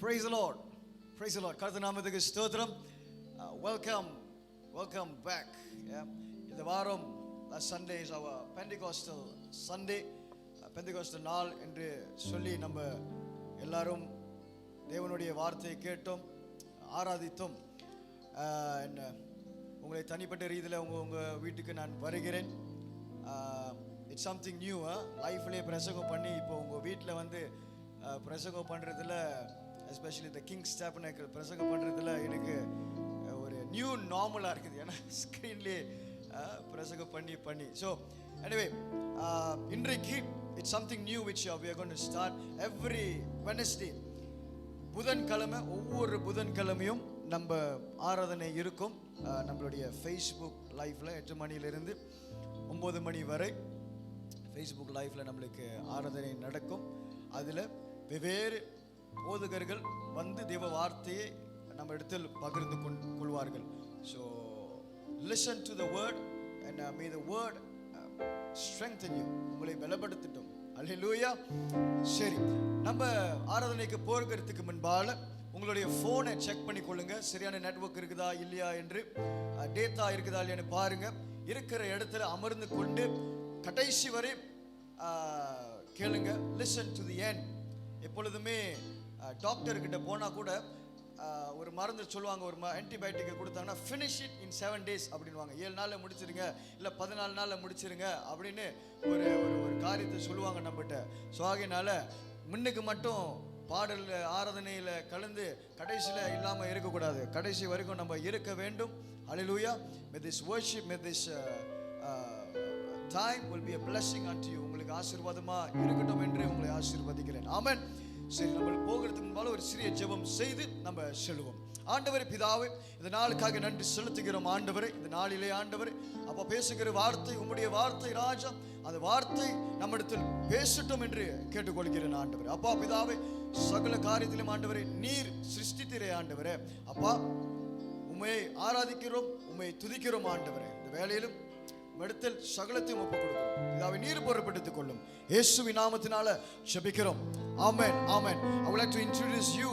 Praise the Lord. Praise the Lord. கர்த்தர் நாமத்துக்கு ஸ்தோத்திரம். Welcome back. இந்த வாரம் Sunday is our Pentecostal Sunday. Pentecostal நாள் என்று சொல்லி நம்ம எல்லாரும் தேவனுடைய வார்த்தையை கேட்டோம், ஆராதித்தோம். உங்களை தனிப்பட்ட ரீதியில் உங்கள் வீட்டுக்கு நான் வருகிறேன். It's something new. லைஃப்லேயே பிரசங்கம் பண்ணி இப்போ உங்கள் வீட்டில் வந்து பிரசங்கம் பண்ணுறதுல, எஸ்பெஷலி இந்த கிங்ஸ் டேபர்னக்கிள் பிரசங்கம் பண்ணுறதுல எனக்கு ஒரு நியூ நார்மலாக இருக்குது. ஏன்னா ஸ்க்ரீன்லேயே பிரசங்கம் பண்ணி ஸோ எனிவே இன்றைக்கு it's something new which we are going to start every Wednesday. புதன்கிழமை, ஒவ்வொரு புதன்கிழமையும் நம்ம ஆராதனை இருக்கும். நம்மளுடைய ஃபேஸ்புக் லைஃப்பில் 8 மணியிலிருந்து 9 மணி வரை ஃபேஸ்புக் லைஃப்பில் நம்மளுக்கு ஆராதனை நடக்கும். அதில் வெவ்வேறு போதகர்கள் வந்து தேவ வார்த்தையை நம்ம இடத்தில் பகிர்ந்து கொள்வார்கள். So listen to the word and May the word strengthen you. உங்களை பலப்படுத்தட்டும். அல்லேலூயா. சரி, நம்ம ஆராதனைக்கு போகிறதுக்கு முன்பாக உங்களுடைய ஃபோனை செக் பண்ணி கொள்ளுங்க. சரியான நெட்வொர்க் இருக்குதா இல்லையா என்று, டேட்டா இருக்குதா இல்லையான்னு பாருங்க. இருக்கிற இடத்துல அமர்ந்து கொண்டு கடைசி வரை கேளுங்க. Listen to the end. எப்பொழுதுமே டாக்டர்கிட்ட போனால் கூட ஒரு மருந்து சொல்லுவாங்க, ஒரு ஆன்டிபயோட்டிக்கை கொடுத்தாங்கன்னா ஃபினிஷ் இட் இன் 7 days அப்படின்வாங்க. 7 நாளில் முடிச்சிருங்க, இல்லை 14 நாளில் முடிச்சிருங்க அப்படின்னு ஒரு ஒரு காரியத்தை சொல்லுவாங்க நம்மகிட்ட. ஸோ ஆகையினால முன்னுக்கு மட்டும் பாடல் ஆராதனையில் கலந்து கடைசியில் இல்லாமல் இருக்கக்கூடாது. கடைசி வரைக்கும் நம்ம இருக்க வேண்டும். ஹல்லேலூயா. May this worship, may this time will be a blessing unto you. உங்களுக்கு ஆசீர்வாதமாக இருக்கட்டும் என்று உங்களை ஆசீர்வதிக்கிறேன். ஆமென். சரி, நம்ம போகிறதுக்கு முன்பாக ஒரு சிறிய ஜெபம் செய்து நம்ம செல்வோம். ஆண்டவரே பிதாவே, இந்த நாளுக்காக நன்றி செலுத்துகிறோம். ஆண்டவரே, இந்த நாளிலே ஆண்டவரே அப்போ பேசுகிற வார்த்தை உம்முடைய வார்த்தை ராஜா, அந்த வார்த்தை நம்மிடத்தில் பேசட்டும் என்று கேட்டுக்கொள்கிறேன். ஆண்டவரே அப்பா பிதாவே, சகல காரியத்திலும் ஆண்டவரே நீர் சிருஷ்டித்திரே. ஆண்டவரே அப்பா, உம்மை ஆராதிக்கிறோம், உம்மை துதிக்கிறோம். ஆண்டவரே இந்த வேளையிலும் இடத்தில் சகலத்தையும் ஒப்புக் கொடுக்கிறோம். இதாவை நீர் பொறுப்படுத்திக் கொள்ளும். இயேசுவின் நாமத்தினால ஜெபிக்கிறோம். ஆமென், ஆமென். I would like to introduce you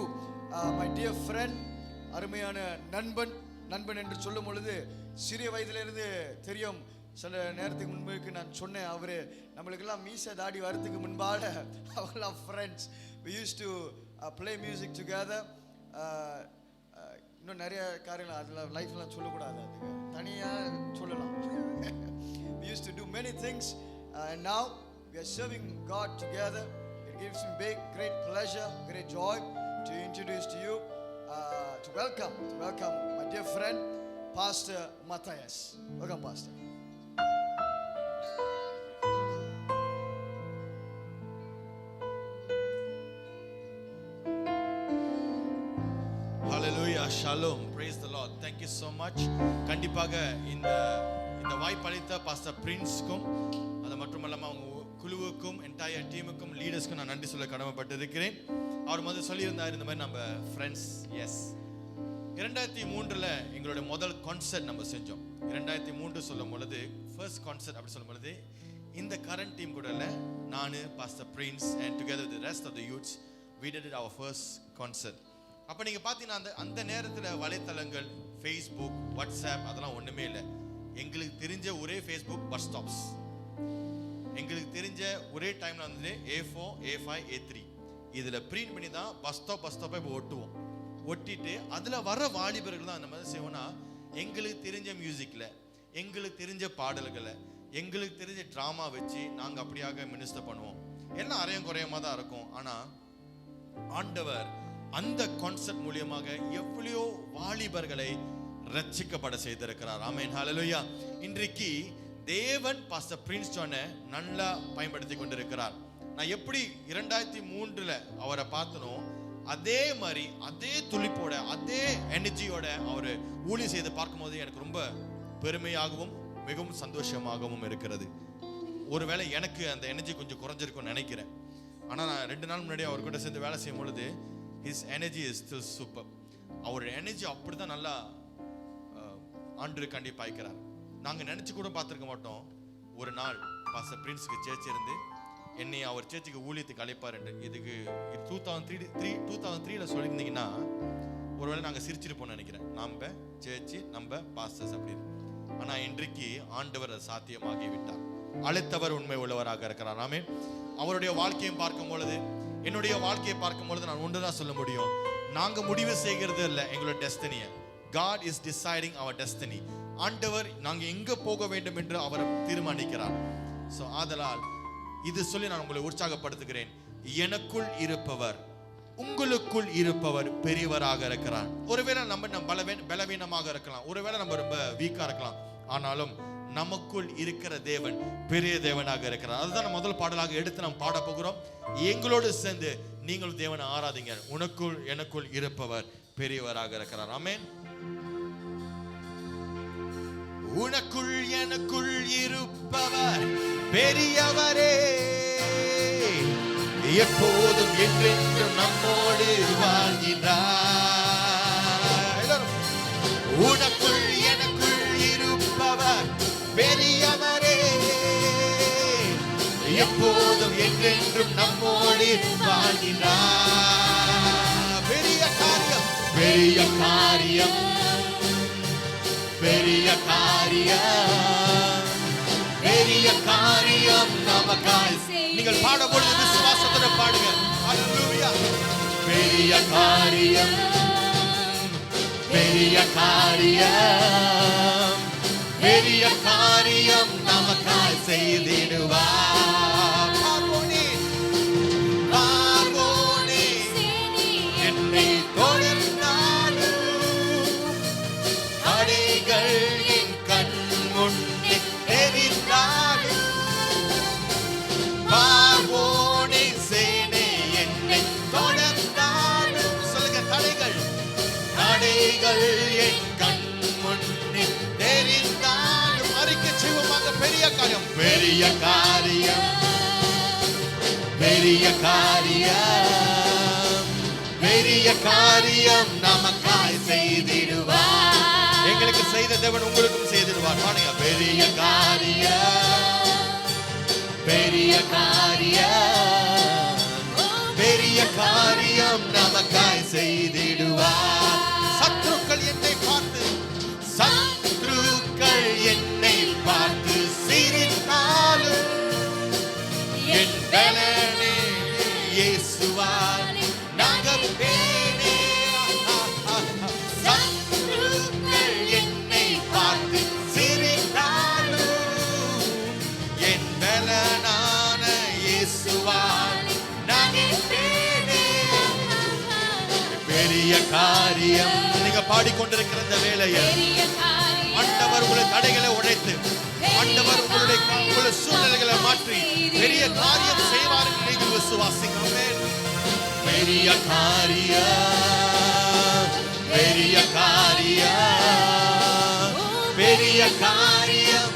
my dear friend. அருமையான நண்பன் என்று சொல்லும் பொழுது சிறிய வயதிலிருந்து தெரியும். சில நேரத்துக்கு முன்புக்கு நான் சொன்னேன், அவரு நம்மளுக்கெல்லாம் மீசை தாடி வரதுக்கு முன்பாக அவங்களாம் friends. we used to play music together. இன்னும் நிறைய காரியங்கள் அதில் லைஃப்லாம் சொல்லக்கூடாது, அதுக்கு தனியாக சொல்லலாம். We used to do many things and now we are serving God together. It gives me great pleasure, great joy to introduce to you, to welcome my dear friend Pastor Matthias. Welcome Pastor. Hallelujah, shalom, praise the Lord. Thank you so much. கண்டிப்பாக இந்த வாய்ப்பளித்த pastor பிரின்ஸ்க்கும், அது மட்டுமல்லாமல் அவங்க குழுவுக்கும், entire டீமுக்கும், லீடர்ஸ்க்கும் நான் நன்றி சொல்ல கடமைப்பட்டிருக்கிறேன். அவர் முதல் சொல்லியிருந்தார் இந்த மாதிரி நம்ம ஃப்ரெண்ட்ஸ். எஸ், 2003 எங்களுடைய முதல் கான்சர்ட் நம்ம செஞ்சோம். 2003 சொல்லும் பொழுது, ஃபர்ஸ்ட் கான்சர்ட் அப்படி சொல்லும் பொழுது, இந்த கரண்ட் டீம் கூட நான், pastor Prince and together the rest of the youths we did it our first concert. அப்போ நீங்கள் பார்த்தீங்கன்னா அந்த நேரத்தில் வலைத்தளங்கள், ஃபேஸ்புக், வாட்ஸ்அப் அதெல்லாம் ஒன்றுமே இல்லை. எங்களுக்கு தெரிஞ்ச ஒரே ஃபேஸ்புக் பஸ் ஸ்டாப்ஸ். எங்களுக்கு தெரிஞ்ச ஒரே டைமில் வந்து A4, A5, A3 இதில் பிரிண்ட் பண்ணி தான் பஸ் ஸ்டாப்பை இப்போ ஒட்டுவோம். ஒட்டிட்டு அதில் வர வாலிபர்கள் தான் அந்த மாதிரி செய்வோம்னா, எங்களுக்கு தெரிஞ்ச மியூசிக்கில், எங்களுக்கு தெரிஞ்ச பாடல்களை, எங்களுக்கு தெரிஞ்ச ட்ராமா வச்சு நாங்கள் அப்படியாக மினிஸ்டர் பண்ணுவோம். எல்லாம் அரையும் குறையமாக தான் இருக்கும். ஆனால் ஆண்டவர் அந்த கான்செப்ட் மூலியமாக எவ்வளோ வாலிபர்களை ரட்சிக்கப்பட செய்திருக்கிறார். ஆமென், ஹல்லேலூயா. இன்றைக்கு தேவன் பாஸ்டர் பிரின்ஸ் ஜானை நல்லா பயன்படுத்தி கொண்டிருக்கிறார். நான் எப்படி 2003 அவரை பார்த்தனோ, அதே மாதிரி அதே துளிப்போட அதே எனர்ஜியோட அவர் ஊழியம் செய்து பார்க்கும்போது எனக்கு ரொம்ப பெருமையாகவும் மிகவும் சந்தோஷமாகவும் இருக்கிறது. ஒருவேளை எனக்கு அந்த எனர்ஜி கொஞ்சம் குறைஞ்சிருக்கும்னு நினைக்கிறேன். ஆனால் நான் 2 நாள் முன்னாடி அவர் கூட சேர்ந்து வேலை செய்யும் பொழுது his energy is still super. அவர் எனர்ஜி அப்படி தான் நல்லா ஆண்டு கண்டிப்பாக பாய்க்கிறார். நாங்கள் நினச்சி கூட பார்த்துருக்க மாட்டோம் ஒரு நாள் பாஸ்டர் பிரின்ஸுக்கு சேர்ச்சி இருந்து என்னை அவர் சேர்ச்சுக்கு ஊழியத்துக்கு அழைப்பார் என்று. இதுக்கு 2003 சொல்லியிருந்தீங்கன்னா ஒருவேளை நாங்கள் சிரிச்சிருப்போம்னு நினைக்கிறேன். நம்ம சேர்ச்சி நம்ம பாஸ்டர்ஸ் அப்படின்னு. ஆனால் இன்றைக்கு ஆண்டவர் அது சாத்தியமாகி விட்டார். அழைத்தவர் உண்மை உள்ளவராக இருக்கிறார். ஆமென். அவருடைய வாழ்க்கையை பார்க்கும் பொழுது, என்னுடைய வாழ்க்கையை பார்க்கும் பொழுது நான் ஒன்றுதான் சொல்ல முடியும். நாங்க முடிவு செய்கிறது இல்லை எங்களோட டெஸ்டினியை. God is deciding our destiny. ஆண்டவர் நாங்க எங்க போக வேண்டும் என்று அவர் தீர்மானிக்கிறார். சோ ஆதலால் இது சொல்லி நான் உங்களை உற்சாகப்படுத்துகிறேன். எனக்குள் இருப்பவர் உங்களுக்குள் இருப்பவர் பெரியவராக இருக்கிறார். ஒருவேளை நம்ம பலவீனமாக இருக்கலாம், ஒருவேளை நம்ம ரொம்ப வீக்கா இருக்கலாம், ஆனாலும் நமக்குள் இருக்கிற தேவன் பெரிய தேவனாக இருக்கிறார். அதுதான் முதல் பாடலாக எடுத்து நாம் பாட போகிறோம். எங்களோடு சேர்ந்து நீங்கள் தேவனை ஆராதிங்க. உனக்குள் எனக்குள் இருப்பவர் பெரியவராக இருக்கிறார். ஆமென். உனக்குள் எனக்குள் இருப்பவர் பெரியவரே, எப்போதும் என்றென்றும் நம்மோடு வாழ்கிறார். உனக்குள் எனக்குள் இருப்பவர் பெரியவரே, எப்போதும் என்றென்றும் நம்மோடு வாழ்கிறார். பெரிய காரியம், பெரிய காரியம், பெரிய காரியம், பெரிய காரியம் நமக்காய். நீங்கள் பாடும்போது விசுவாசத்தோட பாடுங்க. ஹல்லேலூயா. பெரிய காரியம், பெரிய காரியம், பெரிய காரியம் நமக்காய் செய்திடுவார். பார்வோனே என்னை தொடர்ந்தாலும் தடைகள் என் கண் முன்னே தெரிந்தாலும், பார்வோனே சேனை என்னை தொடர்ந்தாலும், சொல்லுங்க தடைகள், தடைகள் என் கண் முன்னே தெரிந்தாலும், அறிக்கை செய்வோமாக. பெரிய காரியம், பெரிய காரியம், பெரிய காரியம், பெரிய காரியம் நமக்காய் செய்திடுவார். எங்களுக்கு செய்த தேவன் உங்களுக்கும் செய்திடுவார். பாருங்க. பெரிய காரியம், பெரிய காரியம், பெரிய காரியம் நமக்காய் செய்திடுவார். சத்துருக்கள் என்னை பார்த்து, சத்துருக்கள் என்னை பார்த்து சிரித்தாலும், என் பலனே இயேசுவால் நகர்வேனே. சத்துருக்கள் என்னை பார்த்து சிரித்தாலும், என் பலனான இயேசுவால் நகர்வேனே. பெரிய காரியம். நீங்க பாடிக்கொண்டிருக்கிற இந்த வேளையில் ஆண்டவர் உங்களுடைய தடைகளை உடைத்து, ஆண்டவர் உங்களுடைய சூழ்நிலைகளை மாற்றி பெரிய காரியம் செய்வார் என்று நீங்கள் விசுவாசிங்க. ஆமென். பெரிய காரியம், பெரிய காரியம், பெரிய காரியம்.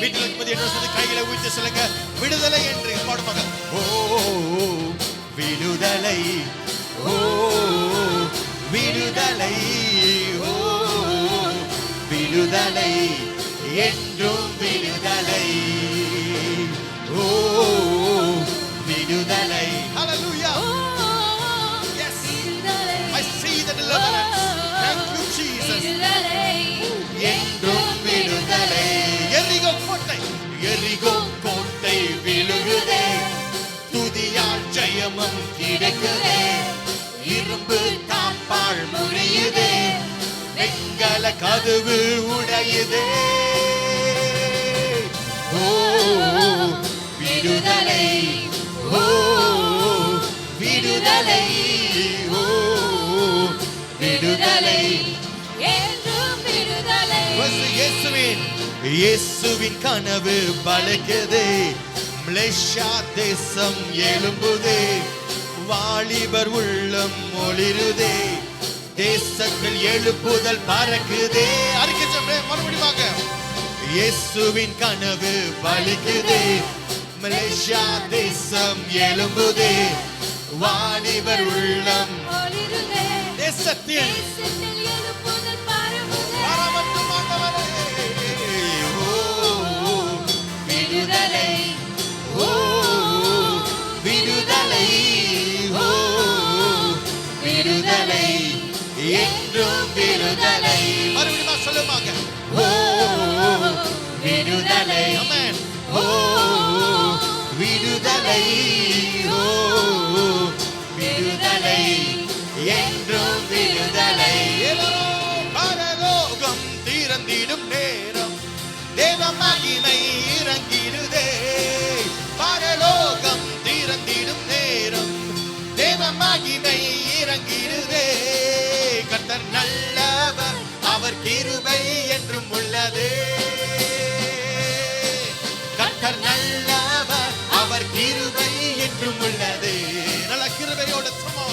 வீட்டில் இருக்கும்போது என்ன சொல்லி கைகளை ஊற்றி சொல்லுங்க. விடுதலை என்று பாடுவாங்க. ஓ விடுதலை, ஓ விடுதலை, ஓ விடுதலை, என்றும் விடுதலை, ஓ விடுதலை. Hallelujah. Yes, I see the deliverance. Thank you Jesus. என்றும் விடுதலை. எரிகோ கோட்டை, எரிகோ கோட்டை விழுகுதே, துதியால் ஜெயமும் கிடைக்குதே, இரும்பு காப்பாள் முறியுதே, வெங்கல கதவு உடையுதே. ஓ விடுதலை, ஓ விடுதலை, ஓ விடுதலை, என்றும் விடுதலை. இயேசுவின் கனவு பலிக்குதே, மலேசியா தேசம் எழும்புதே, வாலிபர் உள்ளம் ஒளிருதே, தேசத்தில் எழுப்புதல் பறக்குதே. அறிக்கை சொல்றேன் மறுபடியும். இயேசுவின் கனவு பலிக்குதே, மலேசியா தேசம் எழும்புதே, வாலிபர் உள்ளம் ஒளிருதே, தேசத்தில் எழுப்புதல் பறக்குதே. ஓ விடுதலை, ஓ என்றும் விடுதலை. மறுபடியும் சொல்லுவாங்க. ஓ விடுதலை. ஆமென். ஓ விடுதலை. ஓ விடுதலை. என்றும் விடுதலை. பரலோகம் திறந்திடும் நேரம் தேவ மகிமை இறங்கிடுதே. பரலோகம் திறந்திடும் நேரம் தேவ மகிமை இறங்கிடுதே. கர்த்தர் நல்லவர், அவர் கிருபை என்றும் உள்ளது. கர்த்தர் நல்லவர், அவர் கிருபை என்றும் உள்ளது. நல்ல கிருபையோட சும்மா.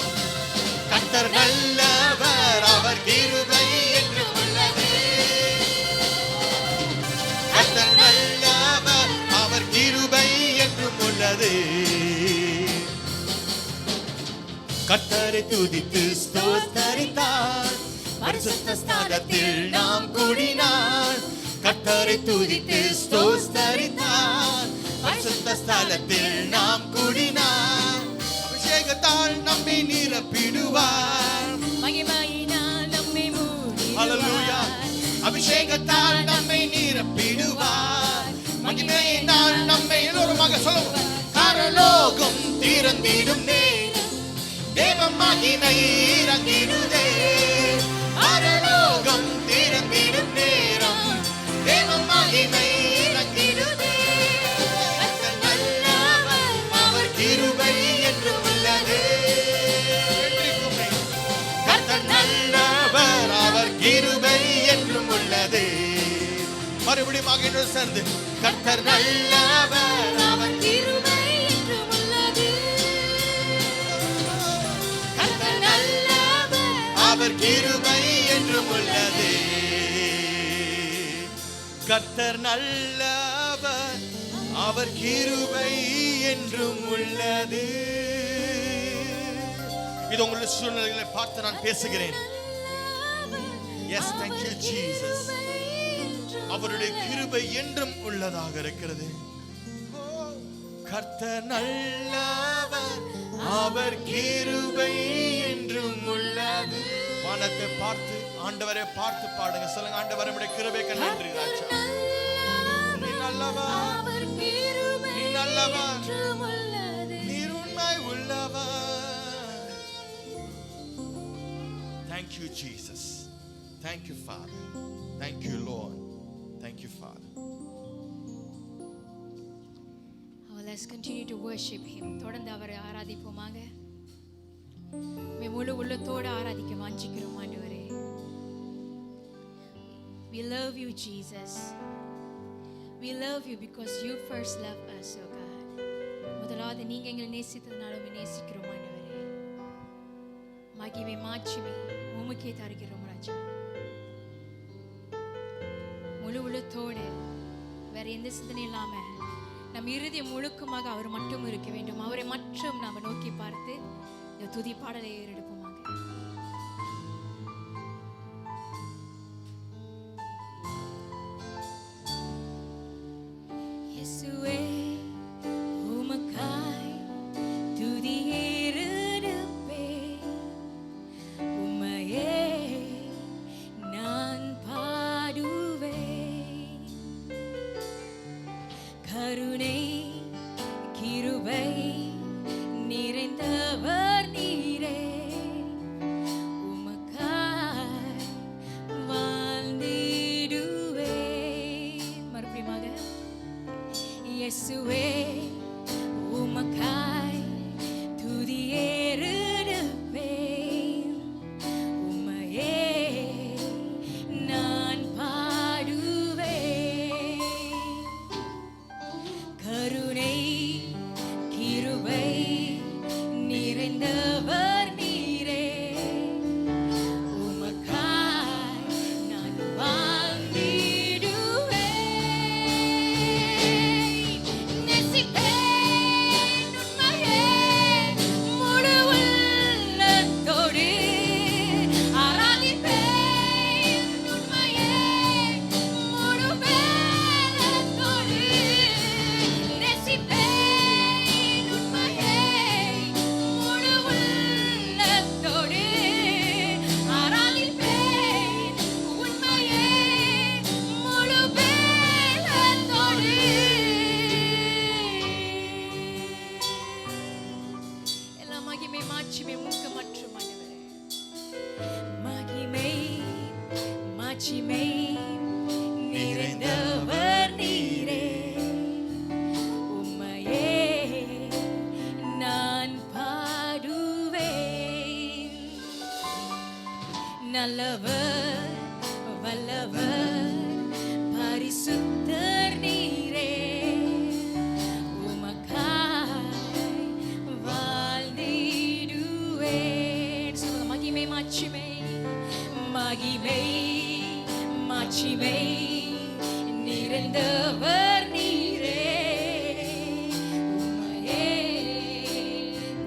கர்த்தர் நல்லவர், அவர் கிருபை என்றும் உள்ளது. கர்த்தர் நல்லவர், அவர் கிருபை என்றும் உள்ளது. கர்த்தரை துதித்து ஸ்தோத்தரித்தார், பரிசுத்த ஸ்தலத்தில் நாம் கூடினார். கர்த்தரை துதித்து ஸ்தோத்தரித்தார், பரிசுத்த ஸ்தலத்தில் நாம் கூடினார். அபிஷேகத்தால் நம்மை நிரப்பிடுவார், மகிமையினால் நம்மை மூடிடுவார். ஹல்லேலூயா. அபிஷேகத்தால் நம்மை நிரப்பிடுவார், மகிமையினால் நம்மை எல்லோருமாக சொல்லுவோம். பரலோகம் திறந்திடும் நேரம் தேவ மகிமை இறங்கிடுதே. பரலோகம் திறந்திடும் நேரம் தேவ மகிமை இறங்கிடுதே. கர்த்தர் நல்லவர், அவர் கிருபை என்றும் உள்ளது. கர்த்தர் நல்லவர், அவர் கிருபை என்றும் உள்ளது. மறுபடியும் ஆகியோடு சேர்ந்து கர்த்தர் நல்லவர், அவர் கிருபை என்றும் உள்ளது. கர்த்தர் நல்லவர், அவர் கிருபை என்றும் உள்ளது. கர்த்தர் நல்லவர், அவர் கிருபை என்றும் உள்ளது. இது உங்களுடைய சூழ்நிலைகளை பார்த்து நான் பேசுகிறேன். Yes, thank you Jesus. அவருடைய கிருபை என்றும் உள்ளதாக இருக்கிறது. கர்த்தர் நல்லவர், அவர் கிருபை என்றும் உள்ளது. வானத்தை பார்த்து ஆண்டவரை பார்த்து பாடுங்க. சொல்லுங்க, ஆண்டவரே உம்முடைய கிருபைக்கு நன்றி ராஜா. நீ நல்லவர், அவர் கிருபை நீ நல்லவர், என்றும் உள்ளது. நீர் உண்மை உள்ளவர். Thank you Jesus. Thank you Father. Thank you Lord. Thank you Father. Oh, let's continue to worship him. தொடர்ந்து அவரை ஆராதிப்போமாக. முழு உள்ளத்தோடு ஆராதிக்க வாஞ்சிக்கிறோம் ஆண்டவரே. We love you Jesus. We love you because you first loved us, oh God. முதலாவது நீங்க எங்களை நேசித்ததனால நேசிக்கிறோம் ஆண்டவரே. மகிமை மாட்சிமை உமக்கே தருகிறோம் ராஜா. முழு உள்ளத்தோடு வேற எந்த சிந்தனை இல்லாம நம் இருதயம் முழுக்கமாக அவர் மட்டும் இருக்க வேண்டும். அவரை மட்டும் நாம நோக்கி பார்த்து இந்த துதி பாடலை ஏறெடுப்போமாக. இயேசுவே உமக்காய் துதி ஏறெடுப்பேன். உம்மையே நான் பாடுவேன். கருணை கிருபை நிறைந்தவர் நீரே. மாட்சிமை உமக்கு மற்றும் ஆண்டவரே. மகிமை மாட்சிமை நிறைந்தவர் நீரே, உம்மையே நான் பாடுவேன். நல்லவர் வல்லவர் பரிசுத்தர் நீரே, உமக்காய் வாழ்ந்திடுவேன். சொல்லுங்க, மகிமை மாட்சிமை மகிமை மாட்சிமை நிறைந்தவர் நீரே, உம்மையே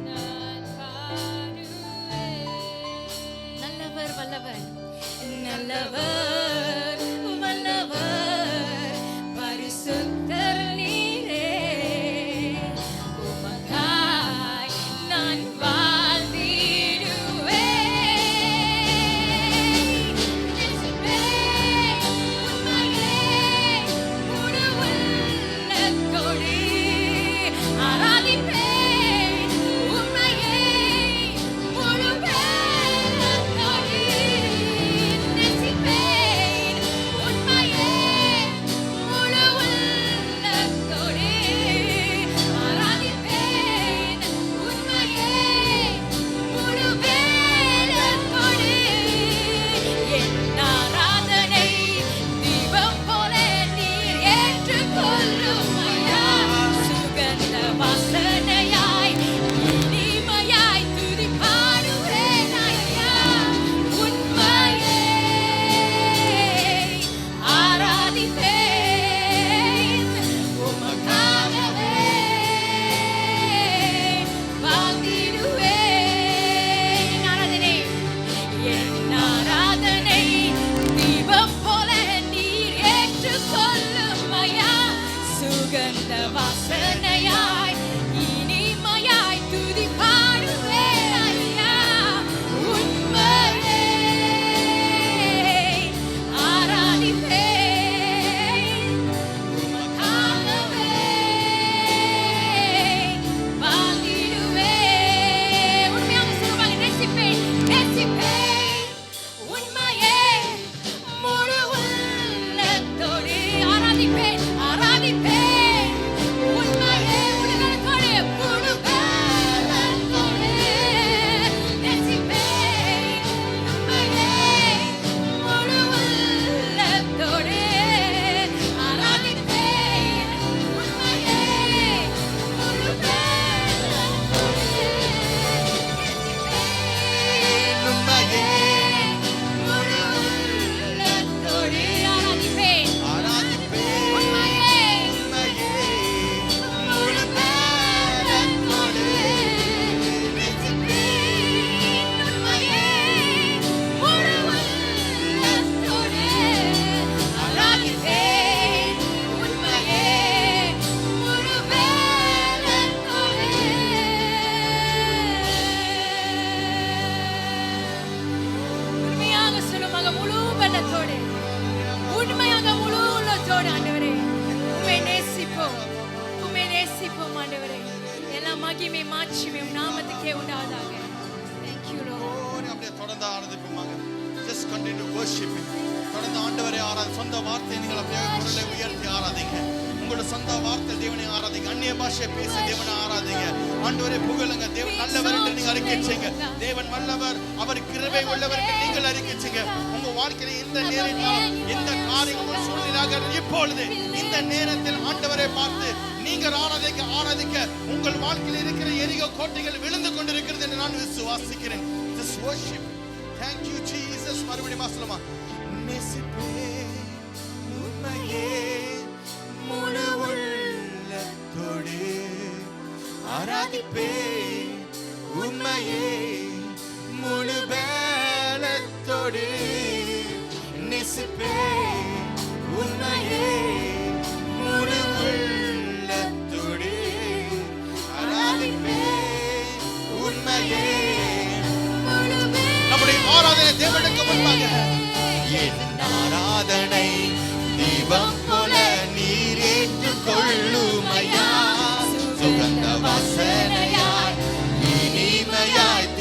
நான் பாடுவேன். நல்லவர் வல்லவர் நல்லவர் வல்லவர் பரிசுத்தர் நீரே, உமக்காய் நான் வாழ்ந்திடுவேன். நேசிப்பேன் உம்மையே முழு உள்ளத்தோடு, ஆராதிப்பேன் உம்மையே முழு உள்ளத்தோடு. நேசிப்பேன் உம்மையே முழு உள்ளத்தோடு, ஆராதிப்பேன் உம்மையே முழு உள்ளத்தோடு. என் ஆராதனை தீபம் போல நீர் ஏற்றுக்கொள்ளும் ஐயா, சுகந்த வாசனையாய் இனிமையாய் துதி பாடுவேன் ஐயா, உம்மையே ஆராதிப்பேன், உமக்காகவே வாழ்ந்திடுவேன். ஆராதனை என் ஆராதனை தீபம் போல நீர் ஏற்றுக்கொள்ளும் ஐயா, சுகந்த வாசனையாய் இனிமையாய் துதி பாடுவேன் ஐயா, உம்மையே ஆராதிப்பேன், உமக்காகவே வாழ்ந்திடுவேன். உண்மையாக சொல்லுவாங்க, நேசிப்பேன் நேசிப்பேன் உண்மையே முழு உள்ளத்தோடு, ஆராதிப்பேன் ஆராதிப்பேன் உண்மையே முழு உள்ளத்தோடு, முழு உள்ளத்தோடு. நேசிப்பேன் உண்மையே முழு உள்ளத்தோடு, ஆராதிப்பேன் உண்மையே முழு உள்ளத்தோடு. நேசிப்பேன் உம்மையே முழு உள்ளத்தோடு, ஆராதிப்பேன் ஆராதிப்பேன் உம்மையே உம்மையே முழு உள்ளத்தோடு. நேசிப்பேன் உம்மையே முழு உள்ளத்தோடு, ஆராதிப்பேன் உம்மையே முழு உள்ளத்தோடு. உண்மையாக சொல்லுவாங்க, முழு பலத்தோடு, உண்மையாக முழு உள்ளத்தோடு. ஆண்டவரே உம்மை நேசிப்போம், உம்மை நேசிப்போம் ஆண்டவரே. எல்லா மகிமை மாட்சிமை உம் நாமத்துக்கே உண்டாவதாக. Thank you Lord. அப்படியே தொடர்ந்து ஆராதிப்போமாங்க. Just continue to worship him. தொடர்ந்து ஆண்டவரை ஆராதி. சொந்த வார்த்தை நீங்கள் அப்படியே குரலை உயர்த்தி ஆராதிங்க. உங்களோட சொந்த வார்த்தை தேவனை ஆராதிங்க. அந்நிய பாஷை பேசி தேவனை ஆராதிங்க. ஆண்டவரை புகழுங்க. தேவன் நல்லவர் என்று நீங்க அறிக்கை செய்யுங்க. தேவன் வல்லவர், அவர் கிருபை உள்ளவர் என்று நீங்கள் அறிக்கை செய்யுங்க. உங்க வாழ்க்கையில் இந்த நேரத்தில் இந்த காரியங்கள் சூழ்நிலையாக இப்பொழுது இந்த நேரத்தில் ஆண்டவரை பார்த்து நீங்கள் ஆராதிக்க உங்கள் வாழ்க்கையில் இருக்கிற எரிகோ கோட்டைகள் விழுந்து கொண்டிருக்கிறது என்று நான் விசுவாசிக்கிறேன். Just worship. Thank you Jesus. மறுபடியும் வாசலமா. நேசிப்பேன் உம்மையே முழு உள்ளத்தோடு, ஆராதிப்பேன் உம்மையே முழு பலத்தோடு. நேசிப்பேன் உம்மையே முழு உள்ளத்தோடு, ஆராதிப்பேன் உம்மையே. நம்முடைய ஆராதனை தேவனுக்கு முன்பாக என் ஆராதனை தீபம் போல நீர் ஏற்றுக்கொள்ளும் ஐயா, சுகந்த வாசனையாய் இனிமையாய்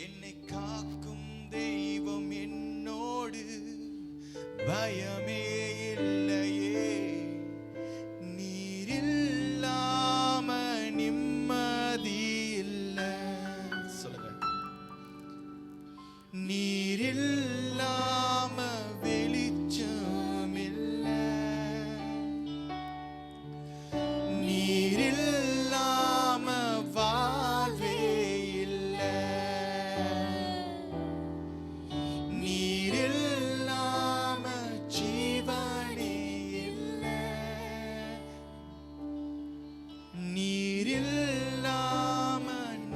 என்னை காக்கும் தெய்வம் என்னோடு, பயமே இல்லையே. நீர் இல்லாம நிம்மதி இல்லை. சொல்லுங்க. நீர் இல்லாம வெளிச்சம் இல்லை. நீர் இல்லாம வாழ்வே இல்லை. நீர் இல்லாம ஜீவனே இல்லை. நீர் இல்லாம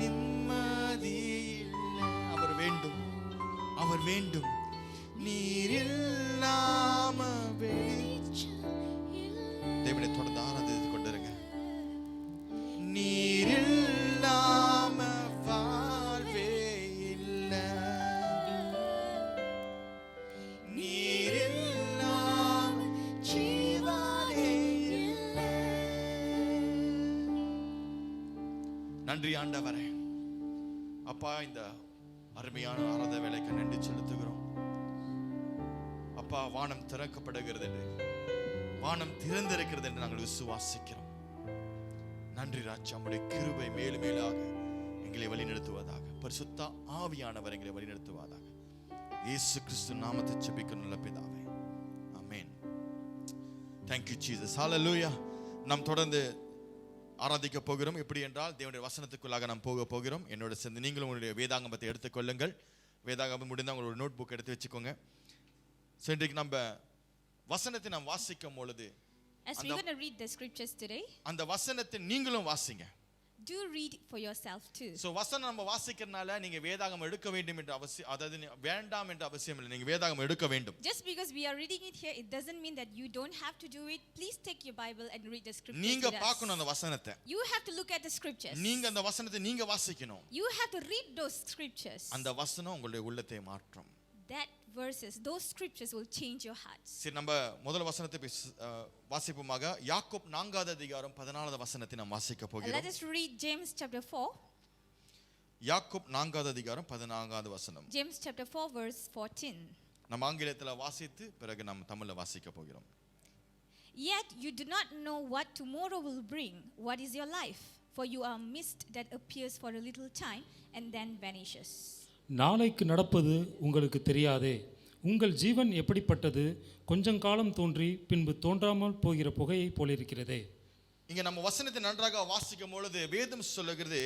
நிம்மதி இல்லை. அவர் வேண்டும், அவர் வேண்டும். நீர் இல்லாம தேவனை தொடர்ந்து ஆராதித்து கொண்டிருங்க. நீர் இல்லாம வாழ்வே இல்லை. நீர் இல்லாம ஜீவனே இல்லை. நன்றி ஆண்டவரே. அப்பா, இந்த அருமையான ஆராதனை வேலைக்கு நன்றி செலுத்துகிறோம். அப்பா, வானம் திறக்கப்படுகிறது என்று, வானம் திறந்திருக்கிறது என்று நாங்கள் விசுவாசிக்கிறோம். நன்றி ராஜா. நம்முடைய கிருபை மேலும் மேலாக எங்களை வழிநடத்துவதாக. பரிசுத்த ஆவியானவர் எங்களை வழிநடத்துவதாக. இயேசு கிறிஸ்து நாமத்தை ஜெபிக்கிறோம் நல்ல பிதாவே. ஆமென். Thank you Jesus. Hallelujah. நாம் தொடர்ந்து ஆராதிக்க போகிறோம். எப்படி என்றால் தேவனுடைய வசனத்துக்குள்ளாக நாம் போக போகிறோம். என்னோட சேர்ந்து நீங்களும் உங்களுடைய வேதாகமத்தை எடுத்துக்கொள்ளுங்கள். வேதாகமம் முடிந்தால் உங்களோட நோட் புக் எடுத்து வச்சுக்கோங்க. இன்றைக்கு நம்ம வசனத்தை நாம் வாசிக்கும் பொழுது, as we're going to read the scriptures today, அந்த வசனத்தை நீங்களும் வாசிங்க. do read for yourself too. So வசனம் நம்ம வாசிக்கிறனால நீங்க வேதாகமம் எடுக்க வேண்டும் என்ற அவசியம், அதாவது வேண்டாம் என்ற அவசியம் இல்லை. நீங்க வேதாகமம் எடுக்க வேண்டும். Just because we are reading it here, it doesn't mean that you don't have to do it. Please take your Bible and read the scriptures. நீங்க பார்க்கணும் அந்த வசனத்தை. You have to look at the scriptures. நீங்க அந்த வசனத்தை நீங்க வாசிக்கணும். You have to read those scriptures. அந்த வசனம் உங்களுடைய உள்ளத்தை மாற்றும். That verses, those scriptures will change your hearts. சரி, நம்ம முதல் வசனத்தை வாசிப்போமாக. யாக்கோப் 4வது அதிகாரம் 14வது வசனத்தை நாம் வாசிக்க போகிறோம். Let us read James chapter 4. Yakob 4வது அதிகாரம் 14வது வசனம். James chapter 4 verse 14. நம்ம ஆங்கிலத்தில் வாசித்து பிறகு நாம் தமிழ்ல வாசிக்க போகிறோம். Yet you do not know what tomorrow will bring. What is your life? For you are mist that appears for a little time and then vanishes. நாளைக்கு நடப்பது உங்களுக்கு தெரியாதே. உங்கள் ஜீவன் எப்படிப்பட்டது? கொஞ்சம் காலம் தோன்றி பின்பு தோன்றாமல் போகிற புகையை போலிருக்கிறதே. இங்க நம்ம வசனத்தை நன்றாக வாசிக்கும் பொழுது வேதம் சொல்லுகிறது,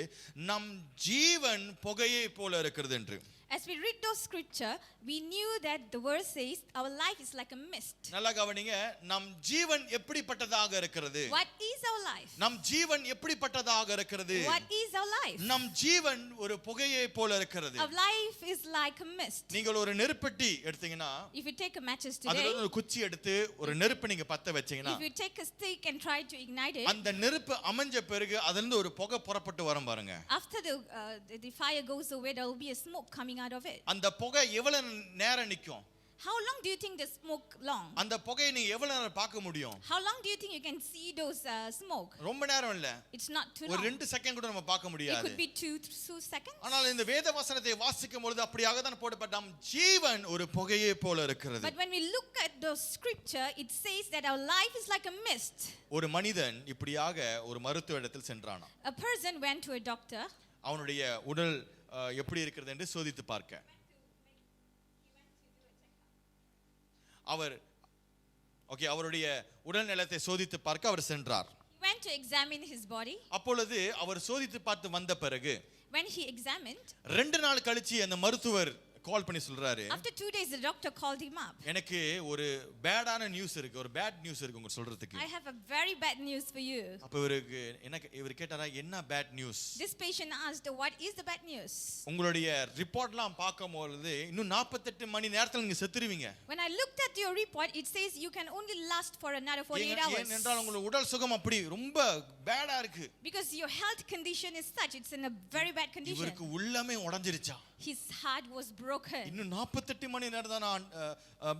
நம் ஜீவன் புகையை போல இருக்கிறது என்று. As we read those scripture, we knew that the verse says our life is like a mist. நல்லா கவனிங்க. நம் ஜீவன் எப்படிப்பட்டதாக இருக்கிறது? What is our life? நம் ஜீவன் எப்படிப்பட்டதாக இருக்கிறது? What is our life? நம் ஜீவன் ஒரு புகையை போல இருக்கிறது. Our life is like a mist. நீங்கள் ஒரு நெருப்பெட்டி எடுத்தீங்கன்னா, If you take a matches அதுல today, ஒரு குச்சி எடுத்து ஒரு நெருப்பு நீங்க பத்த வச்சீங்கன்னா, if you take a stick and try to ignite it, அந்த நெருப்பு அமைஞ்ச பிறகு அதுல இருந்து ஒரு புகை புறப்பட்டு வரும் பாருங்க. after the fire goes away, there will be a smoke coming out of it. அந்த புகை எவ்வளவு நேரம் நிக்கும்? How long do you think the smoke long? அந்த புகையை நீங்க எவ்வளவு நேரம் பார்க்க முடியும்? How long do you think you can see those smoke? ரொம்ப நேரம் இல்ல. It's not too ஒரு long. 2 செகண்ட் கூட நம்ம பார்க்க It முடியாது. could be 2 seconds. ஆனால் இந்த வேத வசனத்தை வாசிக்கும் பொழுது அப்படியாக தான் போடப்பட்ட நம் ஜீவன் ஒரு புகையை போல இருக்கிறது. But when we look at the scripture, it says that our life is like a mist. ஒரு மனிதன் இப்படியாக ஒரு மருத்துவ இடத்தில் சென்றானா. A person went to a doctor. அவனுடைய உடல் எப்படி இருக்கிறது என்று சோதித்து பார்க்க. அவருடைய உடல் நலத்தை சோதித்து பார்க்க அவர் சென்றார். He went to examine his body. அப்பொழுது அவர் சோதித்து பார்த்து வந்த பிறகு, When he examined, 2 நாள் கழிச்சு அந்த மருத்துவர் கால் பண்ணி சொல்றாரு, after 2 days the doctor called him up. எனக்கு ஒரு பேடான நியூஸ் இருக்கு, ஒரு பேட் நியூஸ் இருக்கு உங்களுக்கு சொல்றதுக்கு. I have a very bad news for you. அப்ப இவர் கேட்டாரா, என்ன bad news? This patient asked, what is the bad news? உங்களுடைய ரிப்போர்ட்லாம் பார்க்கும்போது இன்னும் 48 மணி நேரத்துல நீங்க செத்துருவீங்க. When I looked at your report, it says you can only last for another 48 hours. ஏனென்றால் உங்களுடைய உடல் சுகம் அப்படி ரொம்ப பேடா இருக்கு. Because your health condition is such, it's in a very bad condition. இவருக்கு உள்ளமே உடைஞ்சிருச்சா? His heart was broken. இன்னும் 48 மணி நேரம் தான்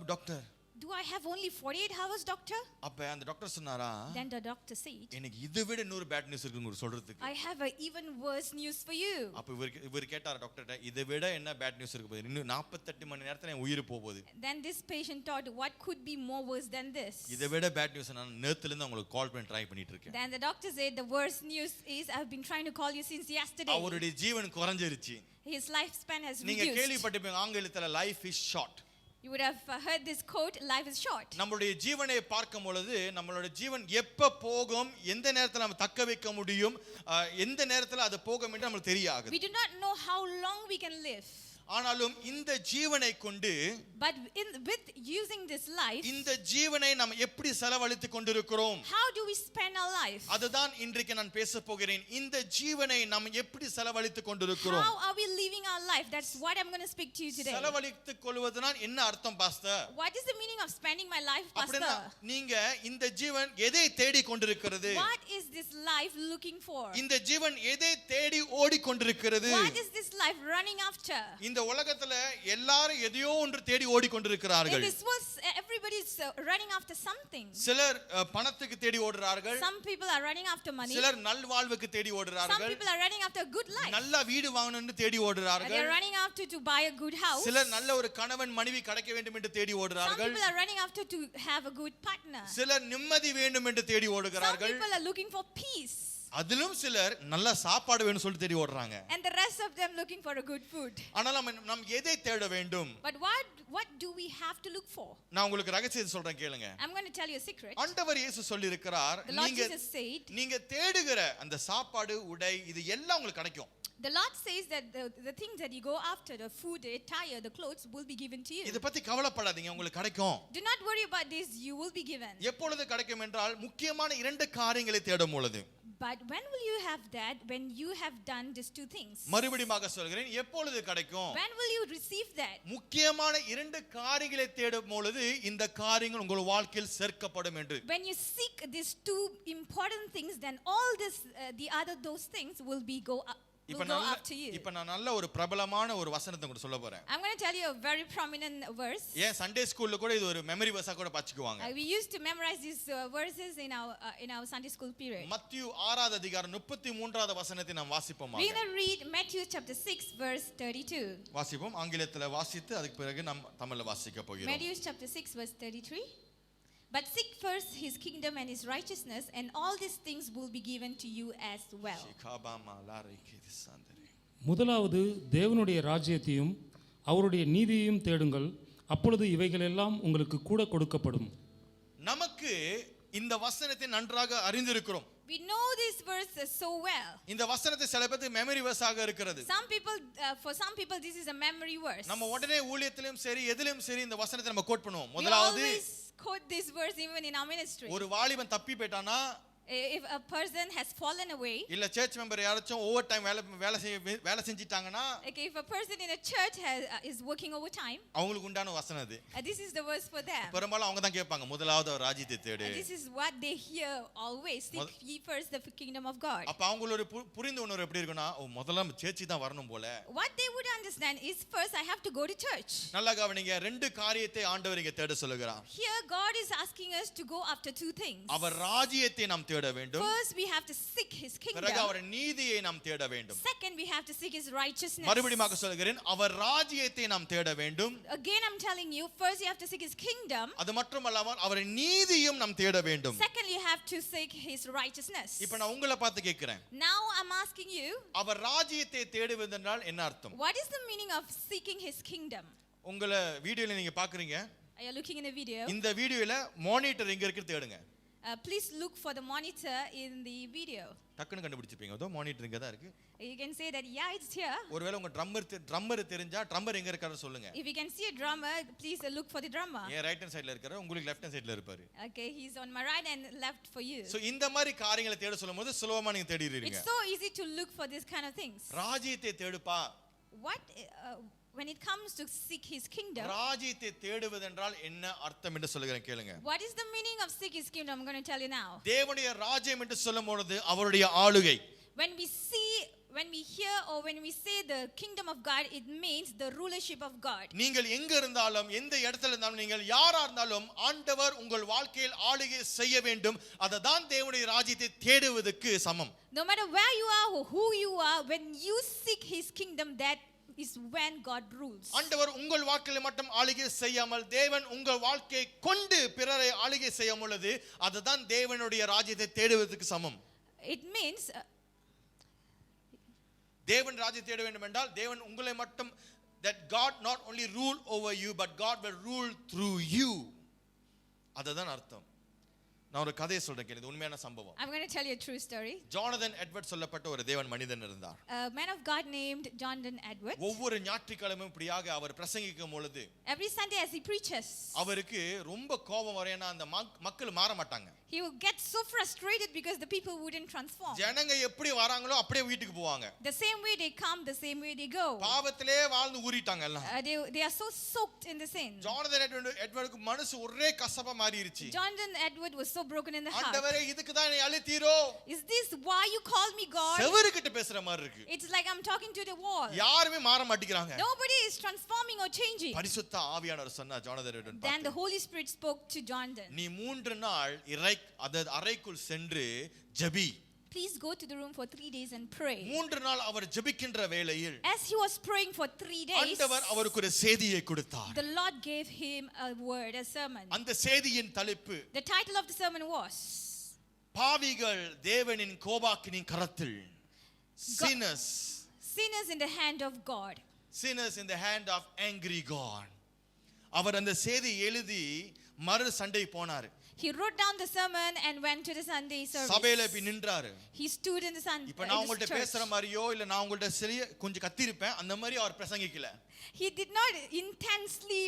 doctor. do I have only 48 hours, doctor? அப்ப அந்த டாக்டர் சொன்னாரா, Then the doctor said, எனக்கு இதை விட இன்னொரு பேட் நியூஸ் இருக்குன்னு சொல்றதுக்கு. I have a even worse news for you. அப்ப இவர் கேட்டார் டாக்டர்ட்ட, இதை விட என்ன பேட் நியூஸ் இருக்கு போகுது, இன்னும் 48 மணி நேரத்துல என் உயிர் போகுது. Then this patient thought, what could be more worse than this? இதை விட பேட் நியூஸ் நான் நேத்துல இருந்து உங்களுக்கு கால் பண்ணி ட்ரை பண்ணிட்டு இருக்கேன். Then the doctor said, the worst news is I've been trying to call you since yesterday. அவருடைய ஜீவன் குறைஞ்சிருச்சு. His lifespan has நீங்க reduced. கேள்விப்பட்டிருப்பீங்க ஆங்கிலத்துல life is short. You would have heard this quote, life is short. நம்மளுடைய ஜீவனை பார்க்கும் பொழுது நம்மளோட ஜீவன் எப்ப போகும், எந்த நேரத்துல நம்ம தக்க வைக்க முடியும், எந்த நேரத்துல அது போகும் என்று நமக்கு தெரியாது. We do not know how long we can live. ஆனாலும் இந்த ஜீவனை கொண்டு, But with using this life, இந்த ஜீவனை நாம் எப்படி செலவழித்துக் கொண்டிருக்கிறோம், how do we spend our life? அதுதான் இன்றைக்கு நான் பேச போகிறேன். இந்த ஜீவனை நாம் எப்படி செலவழித்துக் கொண்டிருக்கிறோம், How are we living our life? That's what I'm going to speak to you today. செலவழித்துக் கொள்வதுனா என்ன அர்த்தம் pastor? What is the meaning of spending my life, அப்படினா pastor? நீங்க இந்த ஜீவன் எதை தேடி கொண்டிருக்கிறது, What is this life looking for? இந்த ஜீவன் எதை தேடி ஓடிக்கொண்டிருக்கிறது? What is this life running after? இந்த உலகத்துல எல்லாரும் எதையோ ஒன்று தேடி ஓடிக்கொண்டிருக்கிறார்கள். In this world, everybody is running after something. சிலர் பணத்துக்கு தேடி ஓடுறார்கள், Some people are running after money. சிலர் நல்வாழ்வுக்கு தேடி Some ஓடுறார்கள், people are running after a good life. நல்ல வீடு வாங்கணும்னு தேடி They ஓடுறார்கள், are running after to buy a good house. சிலர் நல்ல ஒரு கணவன் மனைவி கிடைக்க வேண்டும் என்று தேடி Some ஓடுறார்கள், people are running after to have a good partner. சிலர் நிம்மதி வேண்டும் என்று தேடி Some ஓடுகிறார்கள், people are looking for peace. அதிலும் சிலர் நல்ல சாப்பாடு வேணும்னு சொல்லி தேடி ஓடுறாங்க. And the rest of them looking for a good food. ஆனால் நாம் எதை தேட வேண்டும்? But what do we have to look for? நான் உங்களுக்கு ரகசியத்தை சொல்றேன் கேளுங்க. I'm going to tell you a secret. ஆண்டவர் இயேசு சொல்லி இருக்கிறார், The Lord Jesus said, நீங்க தேடுகிற அந்த சாப்பாடு, உடை, இது எல்லாம் உங்களுக்கு கிடைக்கும். the Lord says that the things that you go after, the food, the attire, the clothes will be given to you. இத பத்தி கவலைப்படாதீங்க, உங்களுக்கு கிடைக்கும். Do not worry about this, you will be given. எப்பொழுது கிடைக்கும் என்றால் முக்கியமான 2 காரியங்களை தேடும் பொழுது. But when will you have that? When you have done these 2 things. மறுபடியும் சொல்கிறேன், எப்பொழுது கிடைக்கும்? When will you receive that? முக்கியமான 2 காரியங்களை தேடும் பொழுது இந்த காரியங்கள் உங்கள் வாழ்க்கையில் சேர்க்கப்படும் என்று. When you seek these 2 important things, then all this those things will go after you. இப்ப நான் நல்ல ஒரு பிரபலமான ஒரு வசனத்தை உங்களுக்கு சொல்ல போறேன். I'm going to tell you a very prominent verse. ஏன் சண்டே ஸ்கூல்ல கூட இது ஒரு மெமரி வெர்ஸா கூட பாத்துக்குவாங்க. We used to memorize these verses in our Sunday school period. மத்தேயு 6வது அதிகாரம் 33வது வசனத்தை நாம் வாசிப்போம். We're going to read Matthew chapter 6 verse 32. வாசிப்போம். ஆங்கிலத்துல வாசித்து அதுக்கு பிறகு நாம் தமிழ்ல வாசிக்க போகிறோம். Matthew chapter 6 verse 33. But seek first his kingdom and his righteousness, and all these things will be given to you as well. முதலாவது தேவனுடைய ராஜ்யத்தையும் அவருடைய நீதியையும் தேடுங்கள், அப்பொழுது இவைகளெல்லாம் உங்களுக்கு கூட கொடுக்கப்படும். நமக்கு இந்த வசனத்தை நன்றாக அறிந்திருக்கிறோம். We know this verse so well. இந்த வசனத்தை சில பேருக்கு மெமரி வெர்ஸாக இருக்கிறது. For some people this is a memory verse. நம்ம உடனே ஊழியத்திலும் சரி எதிலும் சரி இந்த வசனத்தை நம்ம கோட் பண்ணுவோம். முதலாவது we always quote this verse even in our ministry. ஒரு வாலிபன் தப்பி போய்ட்டானா, if a person has fallen away, இல்ல சர்ச் மெம்பர் யாராச்சும் ஓவர் டைம் வேலை செஞ்சிட்டாங்கன்னா, okay, if a person in a church is working overtime, அவங்களுக்கு உண்டான வசனம் அது. this is the verse for them. பெரும்பாலும் அவங்க தான் கேட்பாங்க, முதலாவது ராஜ்யத்தை தேடு. This is what they hear always, seek ye first the kingdom of God. அப்ப அவங்களோட புரிந்து உணர்வு எப்படி இருக்குன்னா, முதல்ல சர்ச்சுக்கு தான் வரணும் போல. What they would understand is first I have to go to church. நல்லா கவனிங்க, 2 காரியத்தை ஆண்டவர் இங்க தேட சொல்லுகிறார். Here God is asking us to go after 2 things. அவர் ராஜ்யத்தை நாம் தேட வேண்டும். First we have to seek his kingdom. பிறகு அவர் நீதியை நாம் தேட வேண்டும். Second we have to seek his righteousness. மறுபடியும் சொல்கிறேன், அவர் ராஜ்யத்தை நாம் தேட வேண்டும். Again I'm telling you, first you have to seek his kingdom. அது மட்டுமல்லாமல் அவர் நீதியும் நாம் தேட வேண்டும். Second you have to seek his righteousness. இப்போ நான் உங்களை பார்த்து கேட்கிறேன், Now I'm asking you, அவர் ராஜ்யத்தை தேடுவது என்றால் என்ன அர்த்தம்? what is the meaning of seeking his kingdom? உங்களை வீடியோல நீங்க பாக்குறீங்க, Are you looking in the video? இந்த வீடியோல மானிட்டர் எங்க இருக்கு தேடுங்க. Please look for the monitor in the video. டக்குன்னு கண்டுபிடிச்சிப்பீங்க, அதோ மானிட்டர் இங்க தான் இருக்கு. You can say that yeah, it's here. ஒருவேளை உங்க ட்ரம்மர் தெரிஞ்சா ட்ரம்மர் எங்க இருக்காருன்னு சொல்லுங்க. If you can see a drummer, please look for the drummer. ஏன் ரைட் ஹேண்ட் சைடுல இருக்காரு, உங்களுக்கு லெஃப்ட் ஹேண்ட் சைடுல இருப்பாரு. Okay, he's on my right and left for you. So இந்த மாதிரி காரியங்களை தேட சொல்லும்போது சுலபமா நீங்க தேடிறீங்க. It's so easy to look for this kind of things. ராஜ்யத்தை தேடுப்பா. What when it comes to seek his kingdom, ராஜ்யத்தை தேடுவது என்றால் என்ன அர்த்தம் என்று சொல்லுகிறேன் கேளுங்க. what is the meaning of seek his kingdom? I'm going to tell you now. தேவனுடைய ராஜ்யம் என்று சொல்லும்போது அவருடைய ஆளுகை. When we see when we hear or when we say the kingdom of God, it means the rulership of God. நீங்கள் எங்க இருந்தாலும் எந்த இடத்துல இருந்தாலும் நீங்கள் யாரா இருந்தாலும் ஆண்டவர் உங்கள் வாழ்க்கையில் ஆளுகை செய்ய வேண்டும். அதுதான் தேவனுடைய ராஜ்யத்தை தேடுவதற்கு சமம். No matter where you are or who you are, when you seek his kingdom, that is when God rules. ஆண்டவர் உங்கள் வாழ்க்கையில் மட்டும் ஆளுகை செய்யாமல் தேவன் உங்கள் வாழ்க்கையை கொண்டு பிறரை ஆளுகை செய்யும் பொழுது அதுதான் தேவனுடைய ராஜ்யத்தை தேடுவதற்கு சமம். It means தேவன் ராஜ்யத்தை தேட வேண்டும் என்றால் தேவன் உங்களை மட்டும், that God not only rule over you but God will rule through you. அதுதான் அர்த்தம். நான் ஒரு கதையை சொல்றேன் கேளுங்க, உண்மையான சம்பவம். I'm going to tell you a true story. Jonathan Edward சொல்லப்பட்ட ஒரு தேவன் மனிதன் இருந்தார். A man of God named Jonathan Edwards. ஒவ்வொரு ஞாயிற்றுக்கிழமையும் இப்படியாக அவர் பிரசங்கிக்கும் பொழுது Every Sunday as he preaches, அவருக்கு ரொம்ப கோபம் வரையனா அந்த மக்கள் மாற மாட்டாங்க. he would get so frustrated because the people wouldn't transform. ஜனங்க எப்படி வராங்களோ அப்படியே வீட்டுக்கு போவாங்க. The same way they come, the same way they go. பாவத்திலே வாழ்ந்து ஊறிட்டாங்க எல்லாம். They are so soaked in the sin. Jonathan எட்வர்டுக்கு மனசு ஒரே கசப்பா மாறிடுச்சு. Jonathan Edwards was so broken in the heart. ஆண்டவரே இதுக்கு தான் என்னை அழைத்தீரோ? Is this why you called me God? செவருக்கிட்ட பேசுற மாதிரி இருக்கு. It's like I'm talking to the wall. யாருமே மாற மாட்டேங்கிறாங்க. Nobody is transforming or changing. பரிசுத்த ஆவியானவர் சொன்னார் Jonathan Edward. Then the Holy Spirit spoke to Jonathan. நீ 3 நாள் அறைக்குள் சென்று JP. Please go to the room for 3 days and pray. 3 நாள் அவர் ஜெபிக்கின்ற வேளையில் As he was praying for 3 days, ஆண்டவர் அவருக்கு ஒரு செய்தியை கொடுத்தார். the Lord gave him a word, a sermon. அந்த செய்தியின் தலைப்பு, The title of the sermon was பாவிகள் தேவனின் கோபாக்கினின் கரத்தில். Sinners. Sinners in the hand of God. Sinners in the hand of angry God. அவர் அந்த செய்தி எழுதி மறு சண்டை போனார். He wrote down the sermon and went to the Sunday service. சபையில போய் நின்றாரு. He stood in the Sunday. இப்ப நான் உங்கள்ட்ட பேசுற மாதிரியோ இல்ல நான் உங்கள்ட்ட சரியா கொஞ்சம் கத்திருப்பேன், அந்த மாதிரி அவர் பிரசங்கிக்கல. He did not intensely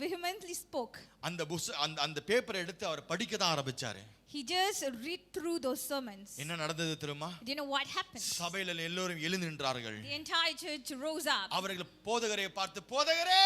vehemently spoke. அந்த பேப்பரை எடுத்து அவர் படிக்க தான் ஆரம்பிச்சாரு. He just read through those sermons. என்ன நடந்தது தெரியுமா? Do you know what happened? சபையில எல்லாரும் எழுந்து நின்றார்கள். The entire church rose up. அவர்கள் போதகரை பார்த்து, போதகரே,